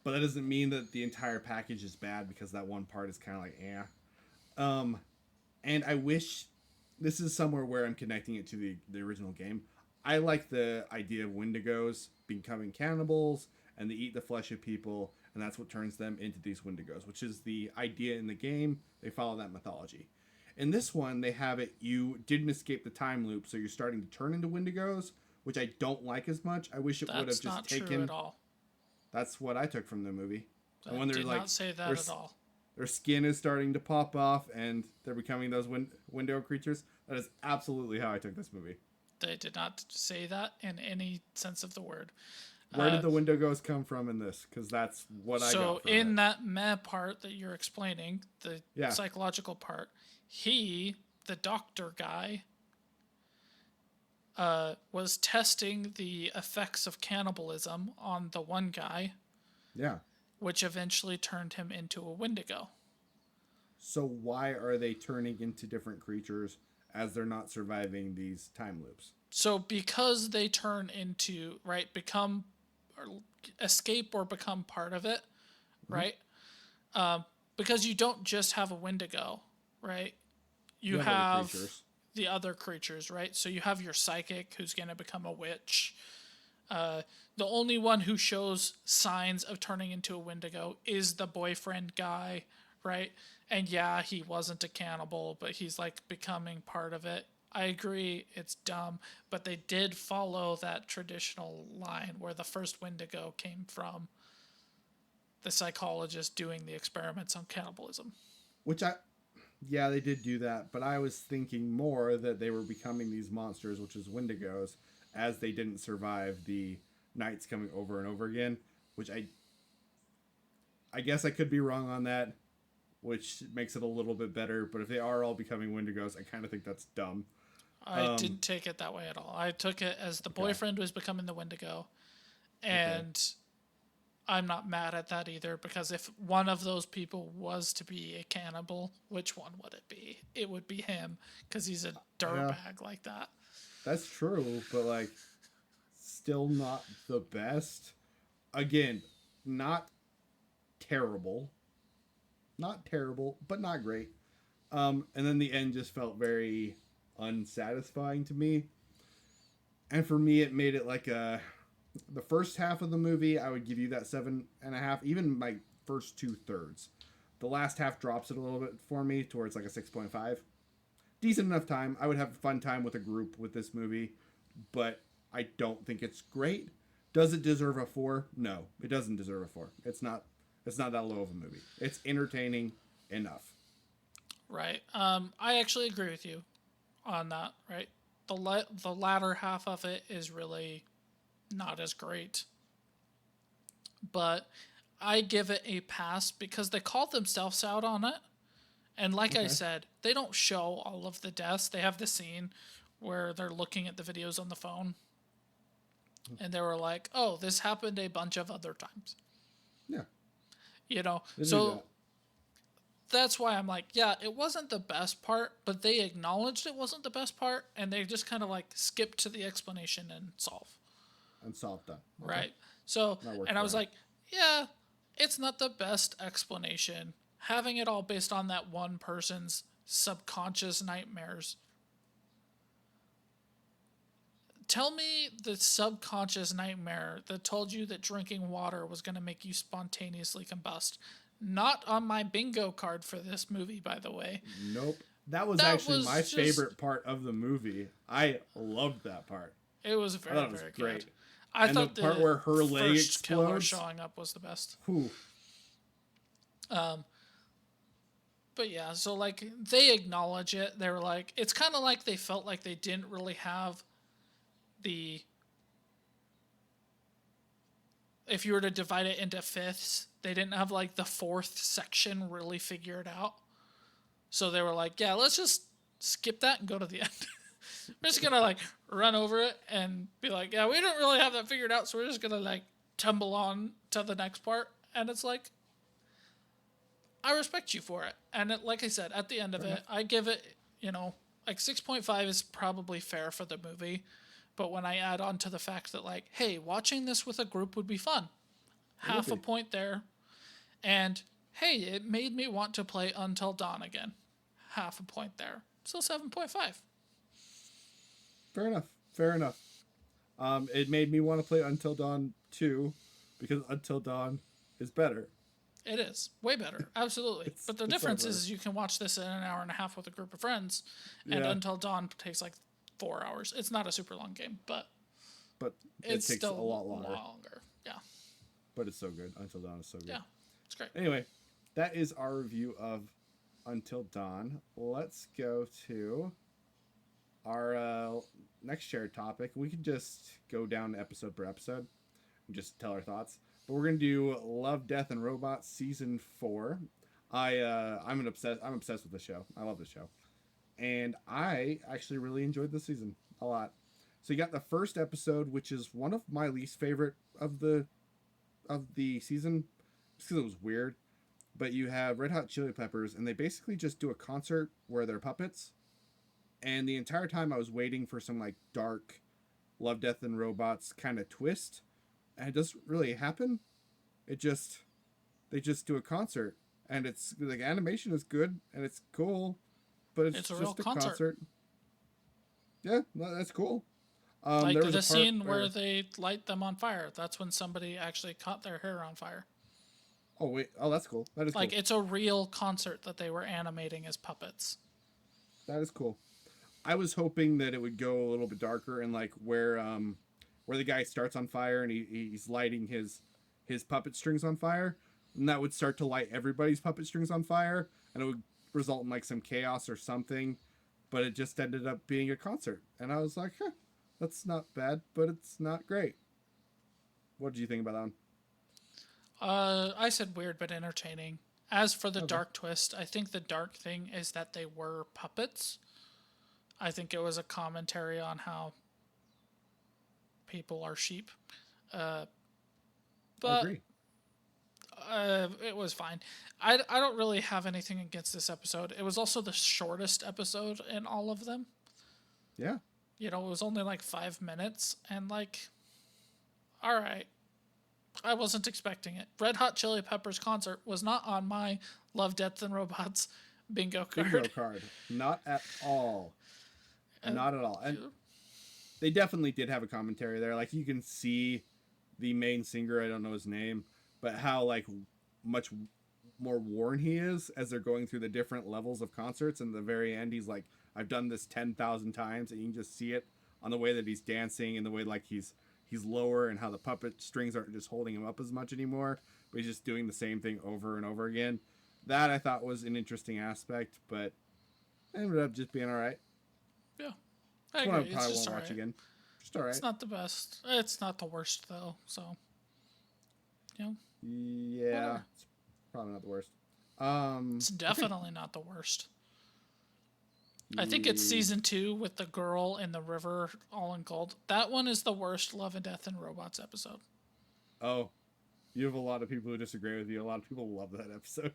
But that doesn't mean that the entire package is bad because that one part is kind of like, and I wish this is somewhere where I'm connecting it to the original game. I like the idea of Wendigos becoming cannibals and they eat the flesh of people, and that's what turns them into these Wendigos, which is the idea in the game. They follow that mythology. In this one, they have it, you didn't escape the time loop, so you're starting to turn into Wendigos, which I don't like as much. I wish it would have That's just not true taken. at all. That's what I took from the movie. And That when they're did like, not say that their, at all. their skin is starting to pop off and they're becoming those window creatures, that is absolutely how I took this movie. They did not say that in any sense of the word. Where did the Wendigos come from in this? Because that's what I So got from in it. that meh part that you're explaining, the Yeah. psychological part, the doctor guy, was testing the effects of cannibalism on the one guy, Yeah. which eventually turned him into a Wendigo. So why are they turning into different creatures as they're not surviving these time loops? So because they turn into, right, become, or escape or become part of it, right? Because you don't just have a Wendigo, right? You have other have creatures. the other creatures, right? So you have your psychic who's going to become a witch. The only one who shows signs of turning into a Wendigo is the boyfriend guy, right? And yeah, he wasn't a cannibal, but he's like becoming part of it. I agree, it's dumb, but they did follow that traditional line where the first Wendigo came from the psychologist doing the experiments on cannibalism. Which yeah, they did do that, but I was thinking more that they were becoming these monsters, which is Wendigos, as they didn't survive the nights coming over and over again, which I guess I could be wrong on that, which makes it a little bit better, but if they are all becoming Wendigos, I kind of think that's dumb. I didn't take it that way at all. I took it as the boyfriend was becoming the Wendigo, and I'm not mad at that either, because if one of those people was to be a cannibal, which one would it be? It would be him, because he's a dirtbag like that. That's true, but like, still not the best. Again, not terrible. Not terrible, but not great. And then the end just felt very unsatisfying to me. And for me, it made it like the first half of the movie, I would give you that 7.5, even my first 2/3. The last half drops it a little bit for me towards like a 6.5. Decent enough time. I would have a fun time with a group with this movie, but I don't think it's great. Does it deserve a 4? No, it doesn't deserve a 4. It's not that low of a movie. It's entertaining enough. Right. I actually agree with you on that. Right. The latter half of it is really not as great, but I give it a pass because they called themselves out on it. And like I said, they don't show all of the deaths. They have the scene where they're looking at the videos on the phone, and they were like, "Oh, this happened a bunch of other times." Yeah. You know, They knew so that. that's why I'm like, yeah, it wasn't the best part, but they acknowledged it wasn't the best part, and they just kind of like skipped to the explanation and solve. And solved that. Okay. Right. So, That worked and I for was him. like, yeah, it's not the best explanation. Having it all based on that one person's subconscious nightmares. Tell me the subconscious nightmare that told you that drinking water was going to make you spontaneously combust. Not on my bingo card for this movie, by the way. Nope. That was That actually was my just, favorite part of the movie. I loved that part. it was I very, thought it was very great. good. I And the thought part where her leg first killer explodes. showing up was the best. Whew. But yeah, so like they acknowledge it. They were like, it's kind of like they felt like they didn't really have the. If you were to divide it into fifths, they didn't have like the fourth section really figured out. So they were like, yeah, let's just skip that and go to the end. We're just gonna like run over it and be like, yeah, we don't really have that figured out, so we're just gonna like tumble on to the next part. And it's like, I respect you for it. And it, like I said, at the end of it, I give it, like 6.5 is probably fair for the movie. But when I add on to the fact that, like, hey, watching this with a group would be fun, half a point there. And hey, it made me want to play Until Dawn again, half a point there. So 7.5. Fair enough. Fair enough. It made me want to play Until Dawn 2 because Until Dawn is better. It is way better, absolutely. But the difference better. is you can watch this in an hour and a half with a group of friends, and Yeah. Until Dawn takes like 4 hours. It's not a super long game, but But it it's takes a still lot longer. Yeah, But it's so good. Until Dawn is so good. yeah, it's great. Anyway, that is our review of Until Dawn. Let's go to our next shared topic. We can just go down episode per episode and just tell our thoughts. But we're gonna do Love, Death, and Robots season 4. I'm obsessed with the show. I love the show, and I actually really enjoyed the season a lot. So you got the first episode, which is one of my least favorite of the season, just because it was weird. But you have Red Hot Chili Peppers, and they basically just do a concert where they're puppets. And the entire time I was waiting for some like dark Love, Death, and Robots kind of twist, and it doesn't really happen. They just do a concert, and it's like animation is good and it's cool, but it's It's a just real a concert. Yeah, that's cool. Like there was the a part scene where they light them on fire. That's when somebody actually caught their hair on fire. Oh wait, oh that's cool. That is Like cool. it's a real concert that they were animating as puppets. That is cool. I was hoping that it would go a little bit darker and like where the guy starts on fire and he's lighting his puppet strings on fire, and that would start to light everybody's puppet strings on fire, and it would result in like some chaos or something. But it just ended up being a concert, and I was like, huh, that's not bad, but it's not great. What did you think about that one? I said weird but entertaining. As for the Okay. dark twist, I think the dark thing is that they were puppets. I think it was a commentary on how people are sheep. I But agree. it was fine. I don't really have anything against this episode. It was also the shortest episode in all of them. Yeah. It was only like 5 minutes, and like, all right. I wasn't expecting it. Red Hot Chili Peppers concert was not on my Love, Death, and Robots bingo card. Bingo card. Not at all. Not at all. And they definitely did have a commentary there. Like you can see the main singer, I don't know his name, but how like much more worn he is as they're going through the different levels of concerts. And the very end, he's like, I've done this 10,000 times, and you can just see it on the way that he's dancing and the way like he's lower and how the puppet strings aren't just holding him up as much anymore, but he's just doing the same thing over and over again. That I thought was an interesting aspect, but ended up just being all right. Yeah, I It's one I agree. It's probably just won't all watch right. again. Just all right. It's not the best. It's not the worst though. So, Yeah, Whatever. it's probably not the worst. it's definitely not the worst. I think it's season 2 with the girl in the river all in gold. That one is the worst Love and Death and Robots episode. Oh, you have a lot of people who disagree with you. A lot of people love that episode.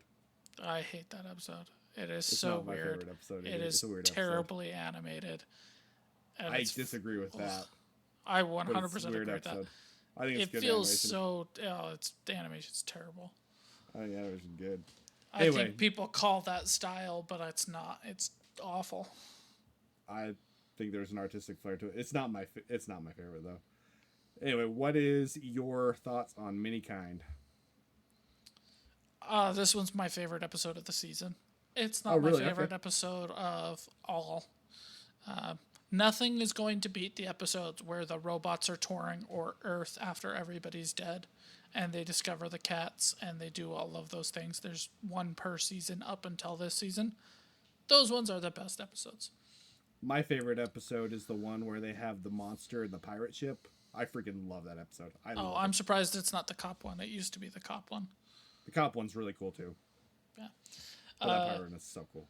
I hate that episode. It is It's so not my weird. favorite episode It either. It's is a weird terribly animated. And I disagree with that. I But it's a 100% weird agree with that. episode. I think it's It good feels animation. so. Oh, the animation's terrible. I think the animation's good. I Anyway. think people call that style, but it's not. It's awful. I think there's an artistic flair to it. It's not my favorite though. Anyway, what is your thoughts on Minikind? This one's my favorite episode of the season. It's not Oh, really? my favorite Okay. episode of all. Nothing is going to beat the episodes where the robots are touring or Earth after everybody's dead, and they discover the cats and they do all of those things. There's one per season up until this season. Those ones are the best episodes. My favorite episode is the one where they have the monster and the pirate ship. I freaking love that episode. I'm surprised it's not the cop one. It used to be the cop one. The cop one's really cool too. Yeah. But that pirate one is so cool.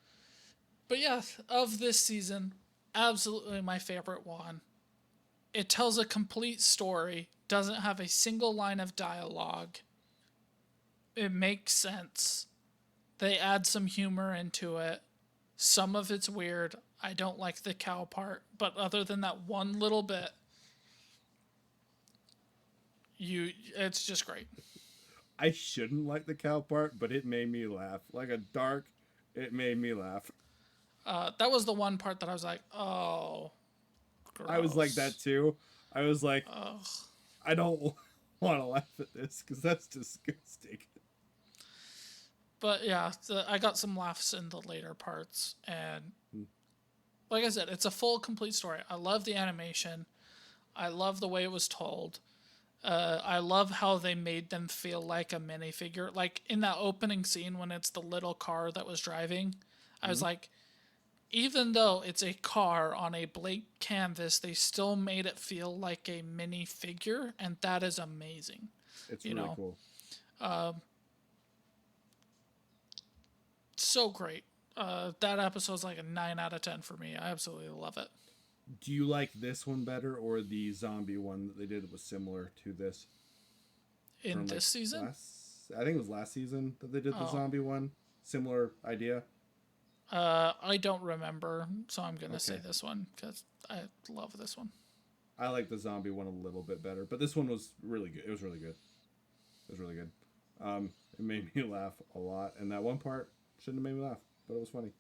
But yeah, of this season, absolutely my favorite one. It tells a complete story, doesn't have a single line of dialogue. It makes sense. They add some humor into it. Some of it's weird. I don't like the cow part, but other than that one little bit, it's just great. I shouldn't like the cow part, but it made me laugh. It made me laugh. That was the one part that I was like, oh, gross. I was like that too. I was like, Ugh. I don't want to laugh at this because that's disgusting. But yeah, I got some laughs in the later parts. And like I said, it's a full, complete story. I love the animation. I love the way it was told. I love how they made them feel like a minifigure. Like in that opening scene when it's the little car that was driving, I was like, even though it's a car on a blank canvas, they still made it feel like a minifigure, and that is amazing. It's You really know. cool. So great. That episode's like a 9 out of 10 for me. I absolutely love it. Do you like this one better or the zombie one that they did that was similar to this? In From, this season? I think it was last season that they did the Oh. zombie one. Similar idea. I don't remember, so I'm gonna say Okay. this one because I love this one. I like the zombie one a little bit better, but this one was really good. It was really good. It was really good. It made me laugh a lot, and that one part shouldn't have made me laugh, but it was funny.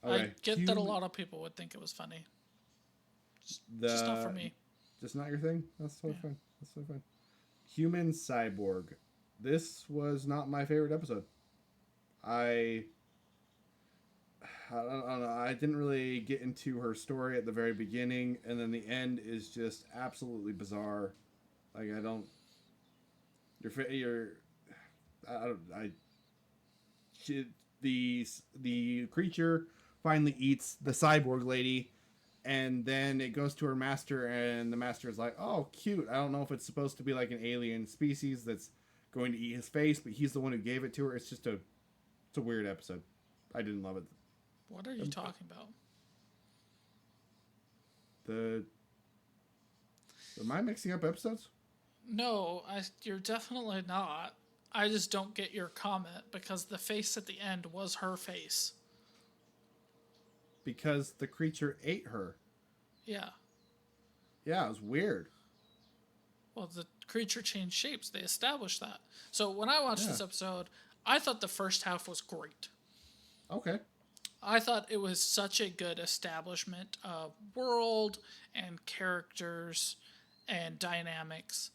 I get that a lot of people would think it was funny. Just not for me. Just not your thing? That's totally fine. That's totally fine. Human Cyborg. This was not my favorite episode. I don't know. I didn't really get into her story at the very beginning, and then the end is just absolutely bizarre. Like I don't. The creature finally eats the cyborg lady, and then it goes to her master, and the master is like, "Oh, cute. I don't know if it's supposed to be like an alien species that's going to eat his face, but he's the one who gave it to her." It's a weird episode. I didn't love it. What are you talking about? Am I mixing up episodes? No, you're definitely not. I just don't get your comment because the face at the end was her face. Because the creature ate her. Yeah. Yeah, it was weird. Well, the creature changed shapes. They established that. So when I watched this Yeah. episode, I thought the first half was great. Okay. I thought it was such a good establishment of world and characters and dynamics.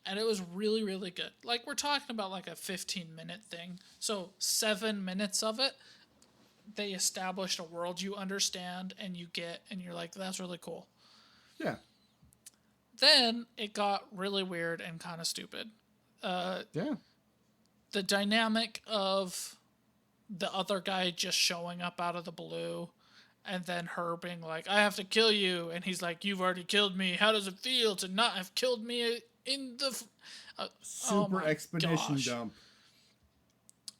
And it was really, really good. Like, we're talking about like a 15-minute thing. So 7 minutes of it, they established a world you understand and you get, and you're like, that's really cool. Yeah. Then it got really weird and kind of stupid. Yeah. The dynamic of the other guy just showing up out of the blue and then her being like, I have to kill you. And he's like, you've already killed me. How does it feel to not have killed me in the... Super expedition gosh. dump.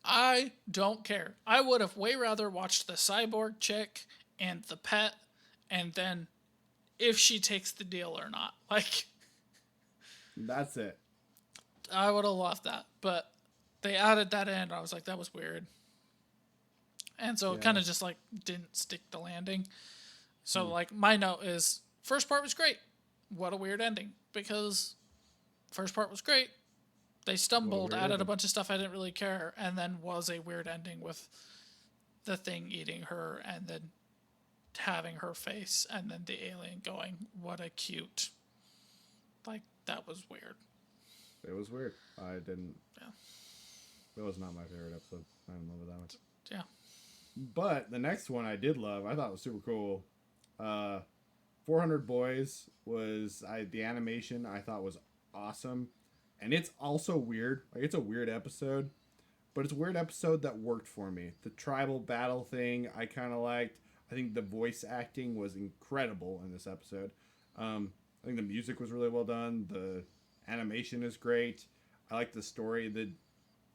I don't care. I would have way rather watched the cyborg chick and the pet, and then if she takes the deal or not. Like, That's it. I would have loved that, but they added that in. And I was like, that was weird, and so it kind Yeah. of just like didn't stick the landing. So like my note is first part was great. What a weird ending, because first part was great. They What a stumbled, weird added a ending. bunch of stuff I didn't really care, and then was a weird ending with the thing eating her and then having her face and then the alien going, what a cute. Like, that was weird. It was weird. I didn't. Yeah. It was not my favorite episode. I didn't love it that much. Yeah. But the next one I did love. I thought was super cool. 400 Boys was the animation I thought was awesome, and it's also weird. Like, it's a weird episode, but it's a weird episode that worked for me. The tribal battle thing I kind of liked. I think the voice acting was incredible in this episode. I think the music was really well done. The animation is great. I like the story. The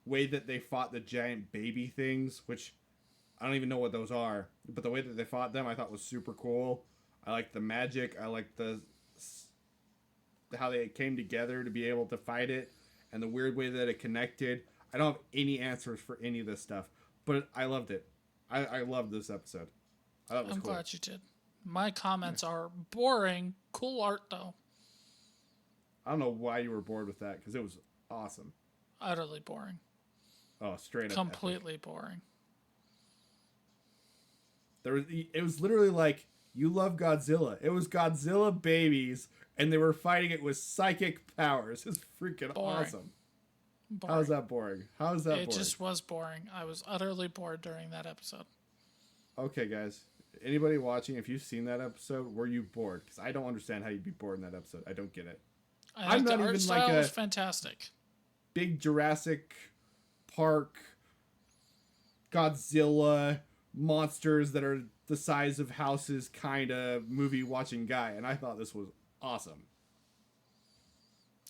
way that they fought the giant baby things, which I don't even know what those are, but the way that they fought them I thought was super cool. I like the magic. I like the how they came together to be able to fight it, and the weird way that it connected. I don't have any answers for any of this stuff, but I loved it. I loved this episode. I thought it was I'm cool. glad you did. My comments are boring. Cool art, though. I don't know why you were bored with that, because it was awesome. Utterly boring. Oh, straight up Completely epic. boring. It was literally like, you love Godzilla. It was Godzilla babies, and they were fighting it with psychic powers. It's freaking Boring. awesome. Boring. How's that boring? How's that It boring? just was boring. I was utterly bored during that episode. Okay, guys. Anybody watching, if you've seen that episode, were you bored? Because I don't understand how you'd be bored in that episode. I don't get it. I I'm think not the art even style like was a fantastic. big Jurassic Park Godzilla monsters that are the size of houses kind of movie watching guy, and I thought this was awesome.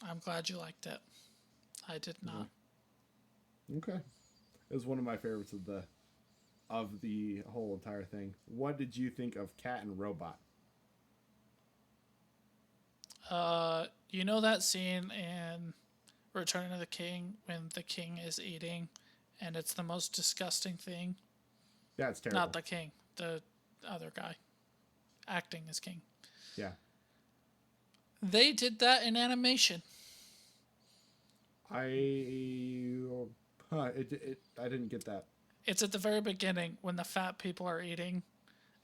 I'm glad you liked it. I did not. Okay. It was one of my favorites of the whole entire thing. What did you think of Cat and Robot? You know that scene in Return of the King when the king is eating and it's the most disgusting thing? Yeah, it's terrible. Not the king, the other guy acting as king. Yeah. They did that in animation. I didn't get that. It's at the very beginning when the fat people are eating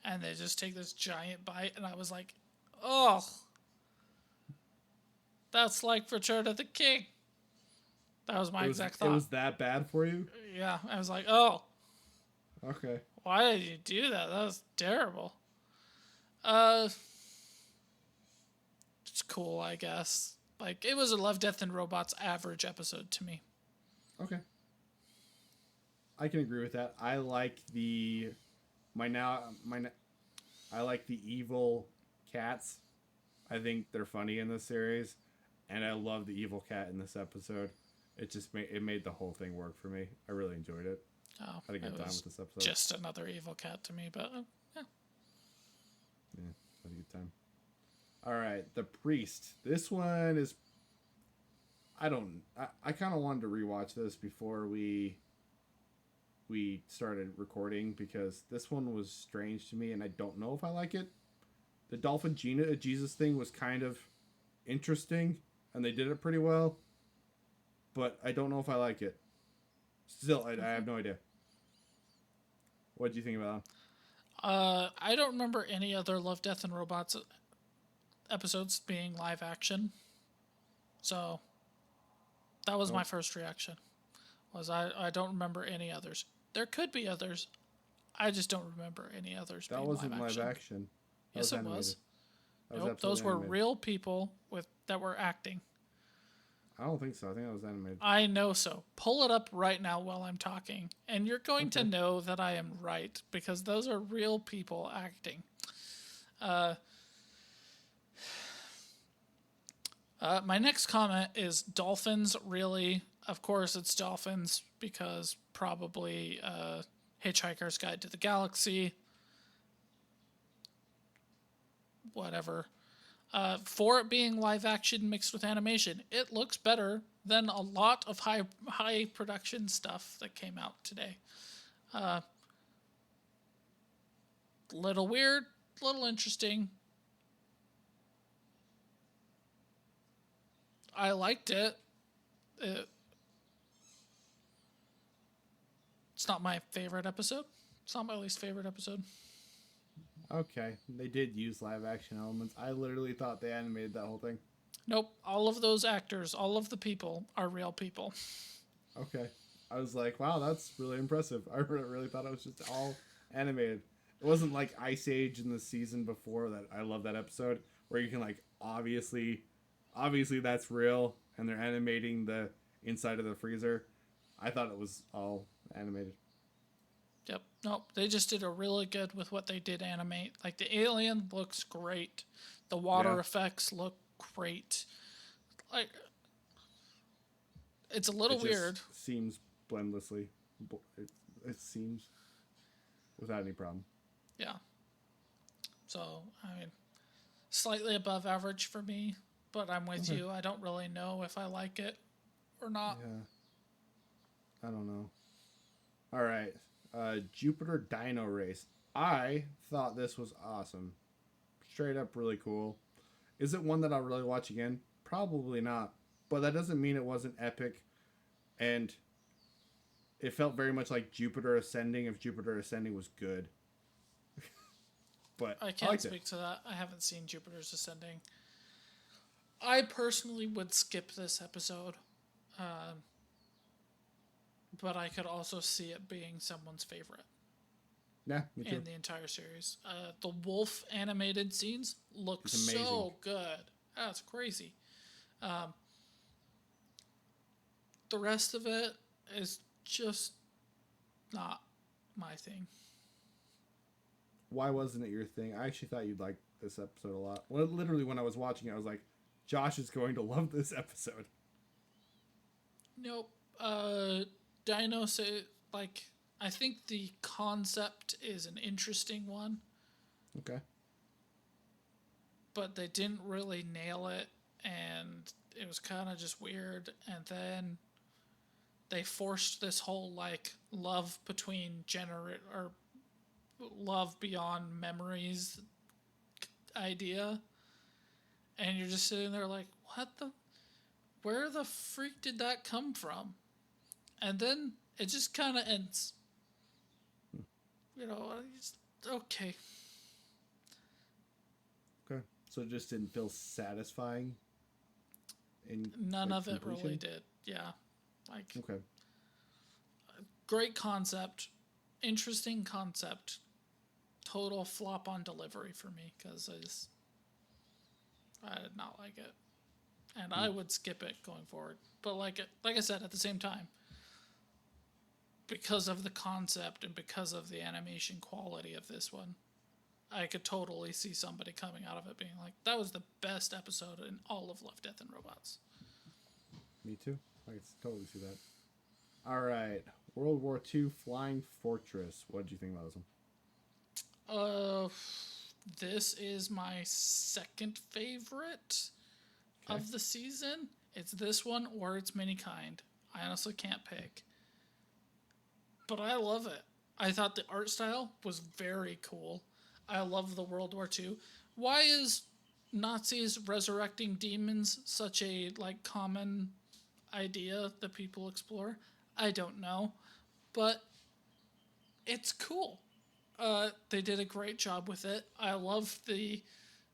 and they just take this giant bite, and I was like, oh, that's like Return of the King. That was my exact thought. It was that bad for you? Yeah, I was like, oh, Okay. why did you do that? That was terrible. It's cool, I guess. Like, it was a Love, Death, and Robots average episode to me. Okay. I can agree with that. I like I like the evil cats. I think they're funny in this series, and I love the evil cat in this episode. It just made the whole thing work for me. I really enjoyed it. Oh, Had a good it time was with this episode. just another evil cat to me, but yeah. Yeah, had a good time. All right, The Priest. This one is. I kind of wanted to rewatch this before we started recording, because this one was strange to me, and I don't know if I like it. The Dolphin Jesus thing was kind of interesting, and they did it pretty well, but I don't know if I like it. Still, I have no idea. What do you think about it? I don't remember any other Love, Death, and Robots episodes being live action. So that was my first reaction. I don't remember any others. There could be others. I just don't remember any others That being wasn't live action. live action. That Yes, it animated. was. That was Nope, those absolutely were animated. real people that were acting. I don't think so. I think that was animated. I know so. Pull it up right now while I'm talking, and you're going to Okay. know that I am right, because those are real people acting. My next comment is dolphins, really? Of course it's dolphins, because probably Hitchhiker's Guide to the Galaxy. whatever. For it being live action mixed with animation, it looks better than a lot of high production stuff that came out today. Little weird, little interesting. I liked it. it. It's not my favorite episode. It's not my least favorite episode. Okay, they did use live action elements. I literally thought they animated that whole thing. Nope. All of those actors, all of the people are real people. Okay, I was like, wow, that's really impressive. I really thought it was just all animated. It wasn't like Ice Age in the season before that. I love that episode where you can like obviously that's real, and they're animating the inside of the freezer. I thought it was all animated. Yep. Nope. They just did a really good with what they did animate. Like the alien looks great. The water Yeah. effects look great. Like it's a little It weird. just seems blendlessly. It seems without any problem. Yeah. So, I mean, slightly above average for me, but I'm with Okay. you. I don't really know if I like it or not. Yeah. I don't know. All right. Jupiter Dino Race. I thought this was awesome. Straight up really cool. Is it one that I'll really watch again? Probably not. But that doesn't mean it wasn't epic. And it felt very much like Jupiter Ascending if Jupiter Ascending was good. But I I can't liked speak it. to that. I haven't seen Jupiter's Ascending. I personally would skip this episode, but I could also see it being someone's favorite Yeah, me too. in the entire series. The wolf animated scenes look It's amazing. so good. That's crazy. The rest of it is just not my thing. Why wasn't it your thing? I actually thought you'd like this episode a lot. Well, literally, when I was watching it, I was like, Josh is going to love this episode. Nope. Dino say like I think the concept is an interesting one, Okay. but they didn't really nail it, and it was kind of just weird. And then they forced this whole like love between or love beyond memories idea, and you're just sitting there like, where the freak did that come from? And then it just kind of ends. Okay. Okay. So it just didn't feel satisfying. In None like, of it really completion? did. Yeah. Like, Okay. great concept, interesting concept, total flop on delivery for me because I did not like it. And I would skip it going forward. But like I said, at the same time, because of the concept and because of the animation quality of this one, I could totally see somebody coming out of it being like, that was the best episode in all of Love, Death, and Robots. Me too. I can totally see that. All right. World War II Flying Fortress. What did you think about this one? This is my second favorite of the season. It's this one or it's Minikind. I honestly can't pick. But I love it. I thought the art style was very cool. I love the World War II. Why is Nazis resurrecting demons such a like common idea that people explore? I don't know, but it's cool. They did a great job with it. I love the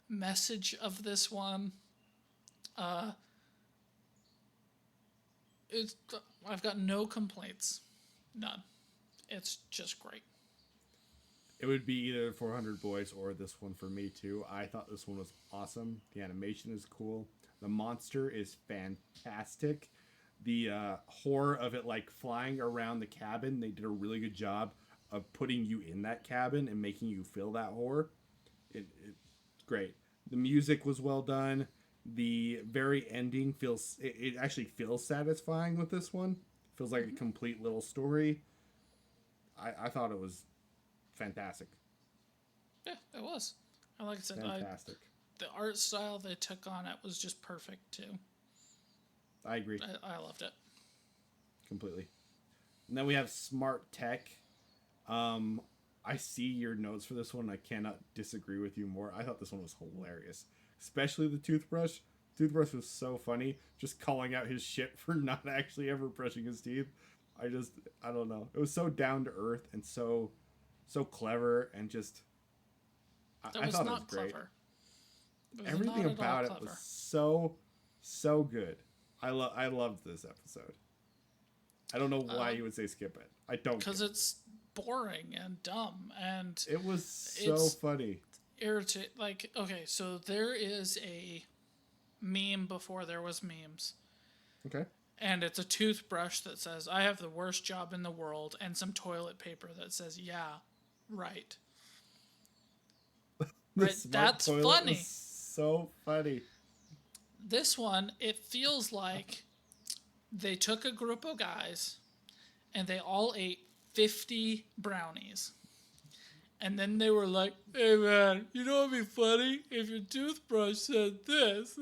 message of this one. It's I've got no complaints, none. It's just great. It would be either 400 Boys or this one for me too. I thought this one was awesome. The animation is cool. The monster is fantastic. The horror of it like flying around the cabin, they did a really good job of putting you in that cabin and making you feel that horror. It's great. The music was well done. The very ending it actually feels satisfying with this one. It feels like a complete little story. I thought it was fantastic. Yeah, it was. And like I said, Fantastic. the art style they took on it was just perfect too. I agree I loved it. completely. And then we have smart tech. Um, I see your notes for this one. I cannot disagree with you more. I thought this one was hilarious, especially the toothbrush. Toothbrush was so funny, just calling out his shit for not actually ever brushing his teeth. I don't know. It was so down to earth and so clever and just, That I was thought it was not great. clever. It was Everything not at all about it was clever. so good. I loved this episode. I don't know why you would say skip it. I don't Because care. it's boring and dumb and It was so it's funny. irritate. Like, okay, so there is a meme before there was memes. Okay. And it's a toothbrush that says, I have the worst job in the world, and some toilet paper that says, yeah, right. The Right? smart That's toilet was funny. so funny. This one, it feels like they took a group of guys and they all ate 50 brownies. And then they were like, hey man, you know what'd be funny? If your toothbrush said this.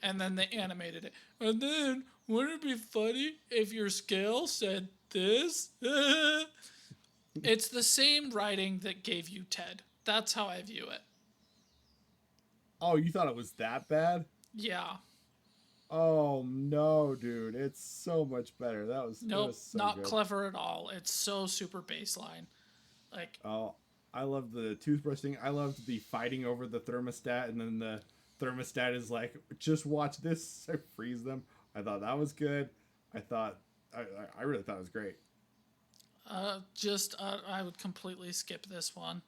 And then they animated it. And then, wouldn't it be funny if your scale said this? It's the same writing that gave you Ted. That's how I view it. Oh, you thought it was that bad? Yeah. Oh no, dude! It's so much better. It Nope, was so not good. clever at all. It's so super baseline. Like, Oh, I love the toothbrush thing. I loved the fighting over the thermostat, and then the thermostat is like, "Just watch this." I freeze them. I thought that was good. I thought I really thought it was great. I would completely skip this one.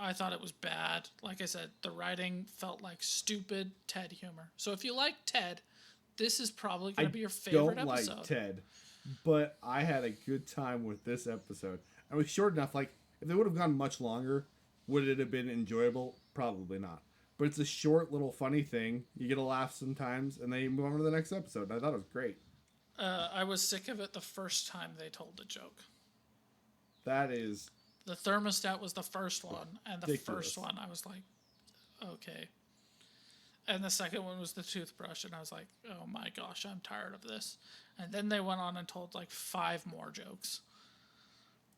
I thought it was bad. Like I said, the writing felt like stupid Ted humor. So if you like Ted, this is probably going I to be your favorite don't episode. like Ted, but I had a good time with this episode. And it was short enough. Like, if they would have gone much longer, would it have been enjoyable? Probably not. But it's a short little funny thing. You get a laugh sometimes, and then you move on to the next episode. I thought it was great. I was sick of it the first time they told the joke. That is The thermostat was the first one, and the ridiculous. first one I was like, okay. And the second one was the toothbrush, and I was like, oh my gosh, I'm tired of this. And then they went on and told like 5 more jokes.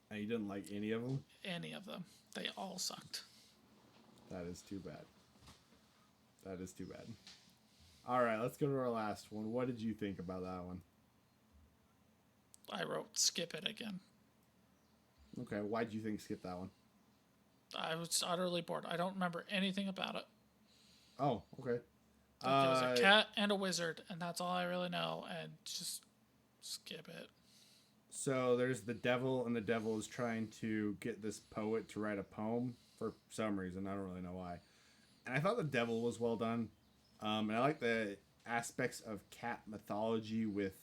And you didn't like any of them? Any of them. They all sucked. That is too bad. That is too bad. All right, let's go to our last one. What did you think about that one? I wrote skip it again. Okay, why did you think skip that one? I was utterly bored. I don't remember anything about it. Oh, okay. Like, it was a cat and a wizard, and that's all I really know, and just skip it. So there's the devil, and the devil is trying to get this poet to write a poem for some reason. I don't really know why. And I thought the devil was well done. And I like the aspects of cat mythology with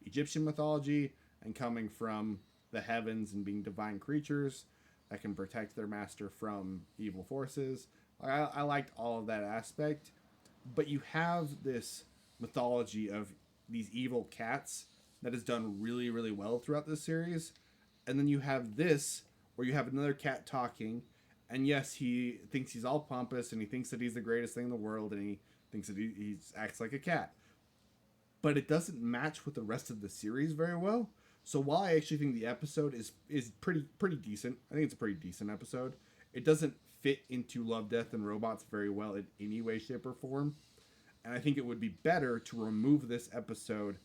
Egyptian mythology and coming from the heavens and being divine creatures that can protect their master from evil forces. I liked all of that aspect. But you have this mythology of these evil cats that is done really, really well throughout this series. And then you have this, where you have another cat talking. And yes, he thinks he's all pompous, and he thinks that he's the greatest thing in the world, and he thinks that he acts like a cat. But it doesn't match with the rest of the series very well. So while I actually think the episode is pretty decent, I think it's a pretty decent episode. It doesn't fit into Love, Death, and Robots very well in any way, shape, or form. And I think it would be better to remove this episode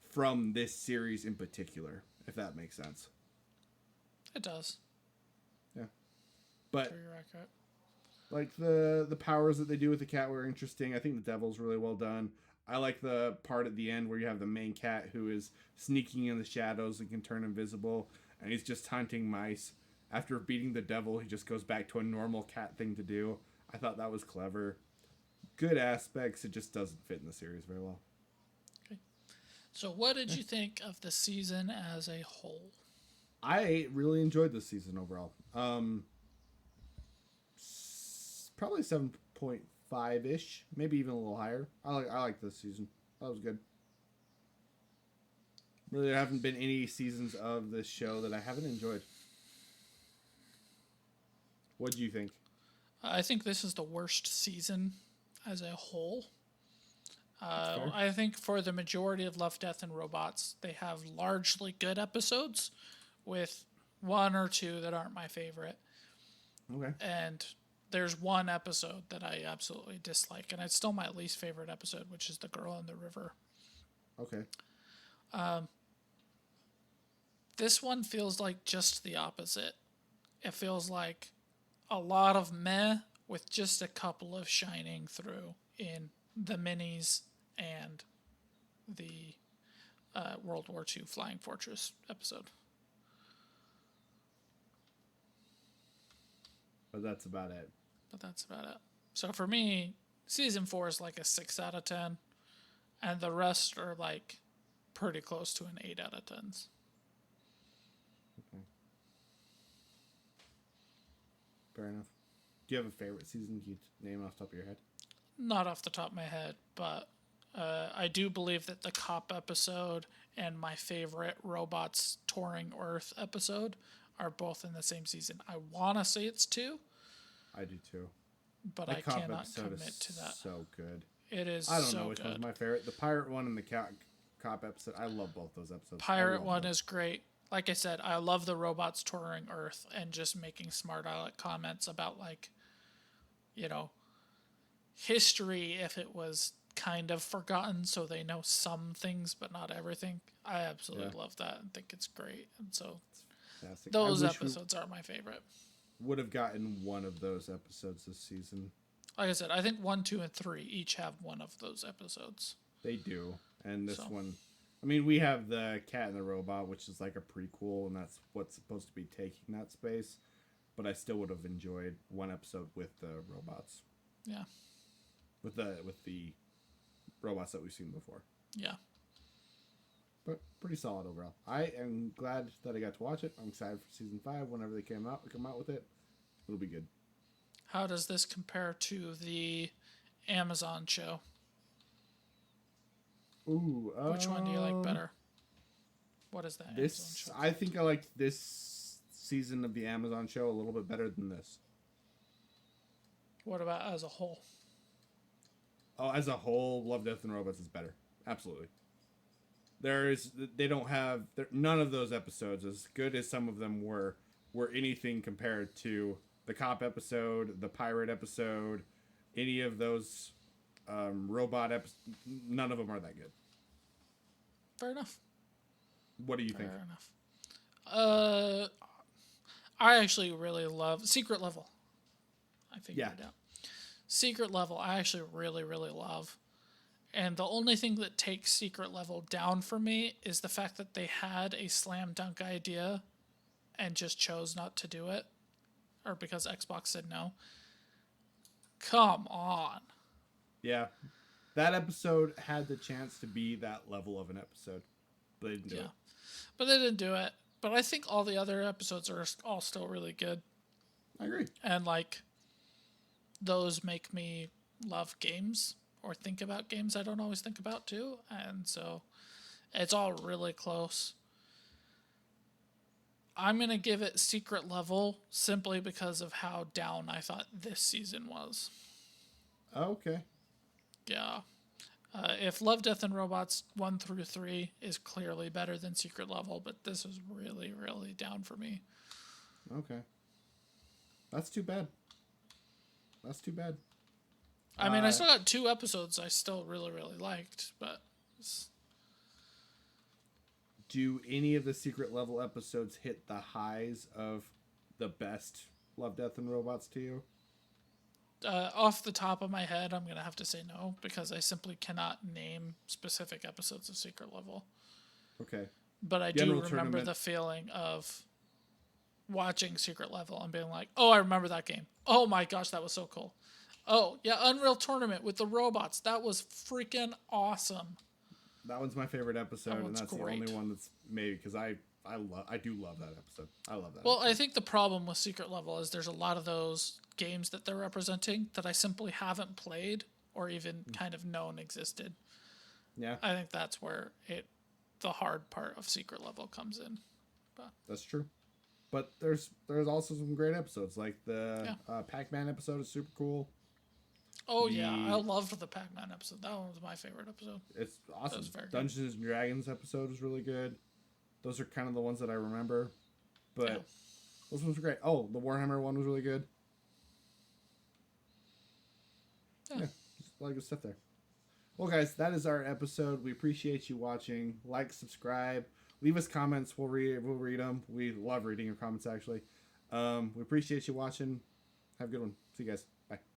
from this series in particular, if that makes sense. It does. Yeah. But Very accurate. like the powers that they do with the cat were interesting. I think the devil's really well done. I like the part at the end where you have the main cat who is sneaking in the shadows and can turn invisible, and he's just hunting mice. After beating the devil, he just goes back to a normal cat thing to do. I thought that was clever. Good aspects. It just doesn't fit in the series very well. Okay. So, what did you think of the season as a whole? I really enjoyed this season overall. Probably 7.5 ish, maybe even a little higher. I like this season. That was good. Really, there haven't been any seasons of this show that I haven't enjoyed. What do you think? I think this is the worst season as a whole. That's fair. I think for the majority of Love, Death, and Robots, they have largely good episodes with one or two that aren't my favorite. Okay. And there's one episode that I absolutely dislike, and it's still my least favorite episode, which is The Girl in the River. Okay. This one feels like just the opposite. It feels like a lot of meh with just a couple of shining through in the minis and the World War II Flying Fortress episode. But that's about it. So for me, season 4 is like a 6 out of 10, and the rest are like pretty close to an 8 out of 10s. Okay. Fair enough. Do you have a favorite season you name off the top of your head? Not off the top of my head, but I do believe that the cop episode and my favorite Robots Touring Earth episode are both in the same season. I want to say it's 2. I do too. But That I cop cannot episode commit is to that. so good. It is I don't so know which good. one's my favorite. The pirate one and the cop episode. I love both those episodes. Pirate one is great. Like I said, I love the Robots Touring Earth and just making smart aleck comments about, like, you know, history if it was kind of forgotten, so they know some things but not everything. I absolutely love that and think it's great. And so fantastic. those episodes are my favorite. Would have gotten one of those episodes this season. Like I said, I think 1, 2, and 3 each have one of those episodes. They do. And this one, I mean, we have the Cat and the Robot, which is like a prequel, and that's what's supposed to be taking that space. But I still would have enjoyed one episode with the robots. Yeah. With the robots that we've seen before. Yeah. But pretty solid overall. I am glad that I got to watch it. I'm excited for season 5. Whenever they come out with it, it'll be good. How does this compare to the Amazon show? Ooh, which one do you like better? What is that Amazon show? I think I liked this season of the Amazon show a little bit better than this. What about as a whole? Oh, as a whole, Love, Death, and Robots is better. Absolutely. None of those episodes, as good as some of them were anything compared to the cop episode, the pirate episode, any of those robot episodes. None of them are that good. Fair enough. What do you think? Fair enough. I actually really love Secret Level. I figured it out. Secret Level, I actually really, really love. And the only thing that takes Secret Level down for me is the fact that they had a slam dunk idea and just chose not to do it. Or because Xbox said no. Come on. Yeah. That episode had the chance to be that level of an episode. But they didn't do it. But they didn't do it. But I think all the other episodes are all still really good. I agree. And, like, those make me love games or think about games I don't always think about too. And so it's all really close. I'm going to give it Secret Level simply because of how down I thought this season was. Okay. Yeah. If Love, Death, and Robots 1 through 3 is clearly better than Secret Level, but this is really, really down for me. Okay. That's too bad. I mean, I still got 2 episodes I still really, really liked, but... Do any of the Secret Level episodes hit the highs of the best Love, Death, and Robots to you? Off the top of my head, I'm going to have to say no, because I simply cannot name specific episodes of Secret Level. Okay. But I General do remember Tournament. the feeling of watching Secret Level and being like, oh, I remember that game. Oh my gosh, that was so cool. Oh, yeah, Unreal Tournament with the robots. That was freaking awesome. That one's my favorite episode, and that's great. the only one that's maybe because I do love that episode. I love that. Well, I think the problem with Secret Level is there's a lot of those games that they're representing that I simply haven't played or even kind of known existed. Yeah. I think that's where the hard part of Secret Level comes in. That's true. But there's also some great episodes, like the Yeah. Pac-Man episode is super cool. Oh yeah, I The loved the Pac-Man episode. That one was my favorite episode. It's That was awesome. very good. Dungeons and Dragons episode was really good. Those are kind of the ones that I remember, Yeah. but those ones were great. Oh, the Warhammer one was really good. Yeah. Yeah, just a lot of good stuff there. Well, guys, that is our episode. We appreciate you watching. Like, subscribe, leave us comments. We'll read them. We love reading your comments, actually. We appreciate you watching. Have a good one. See you guys. Bye.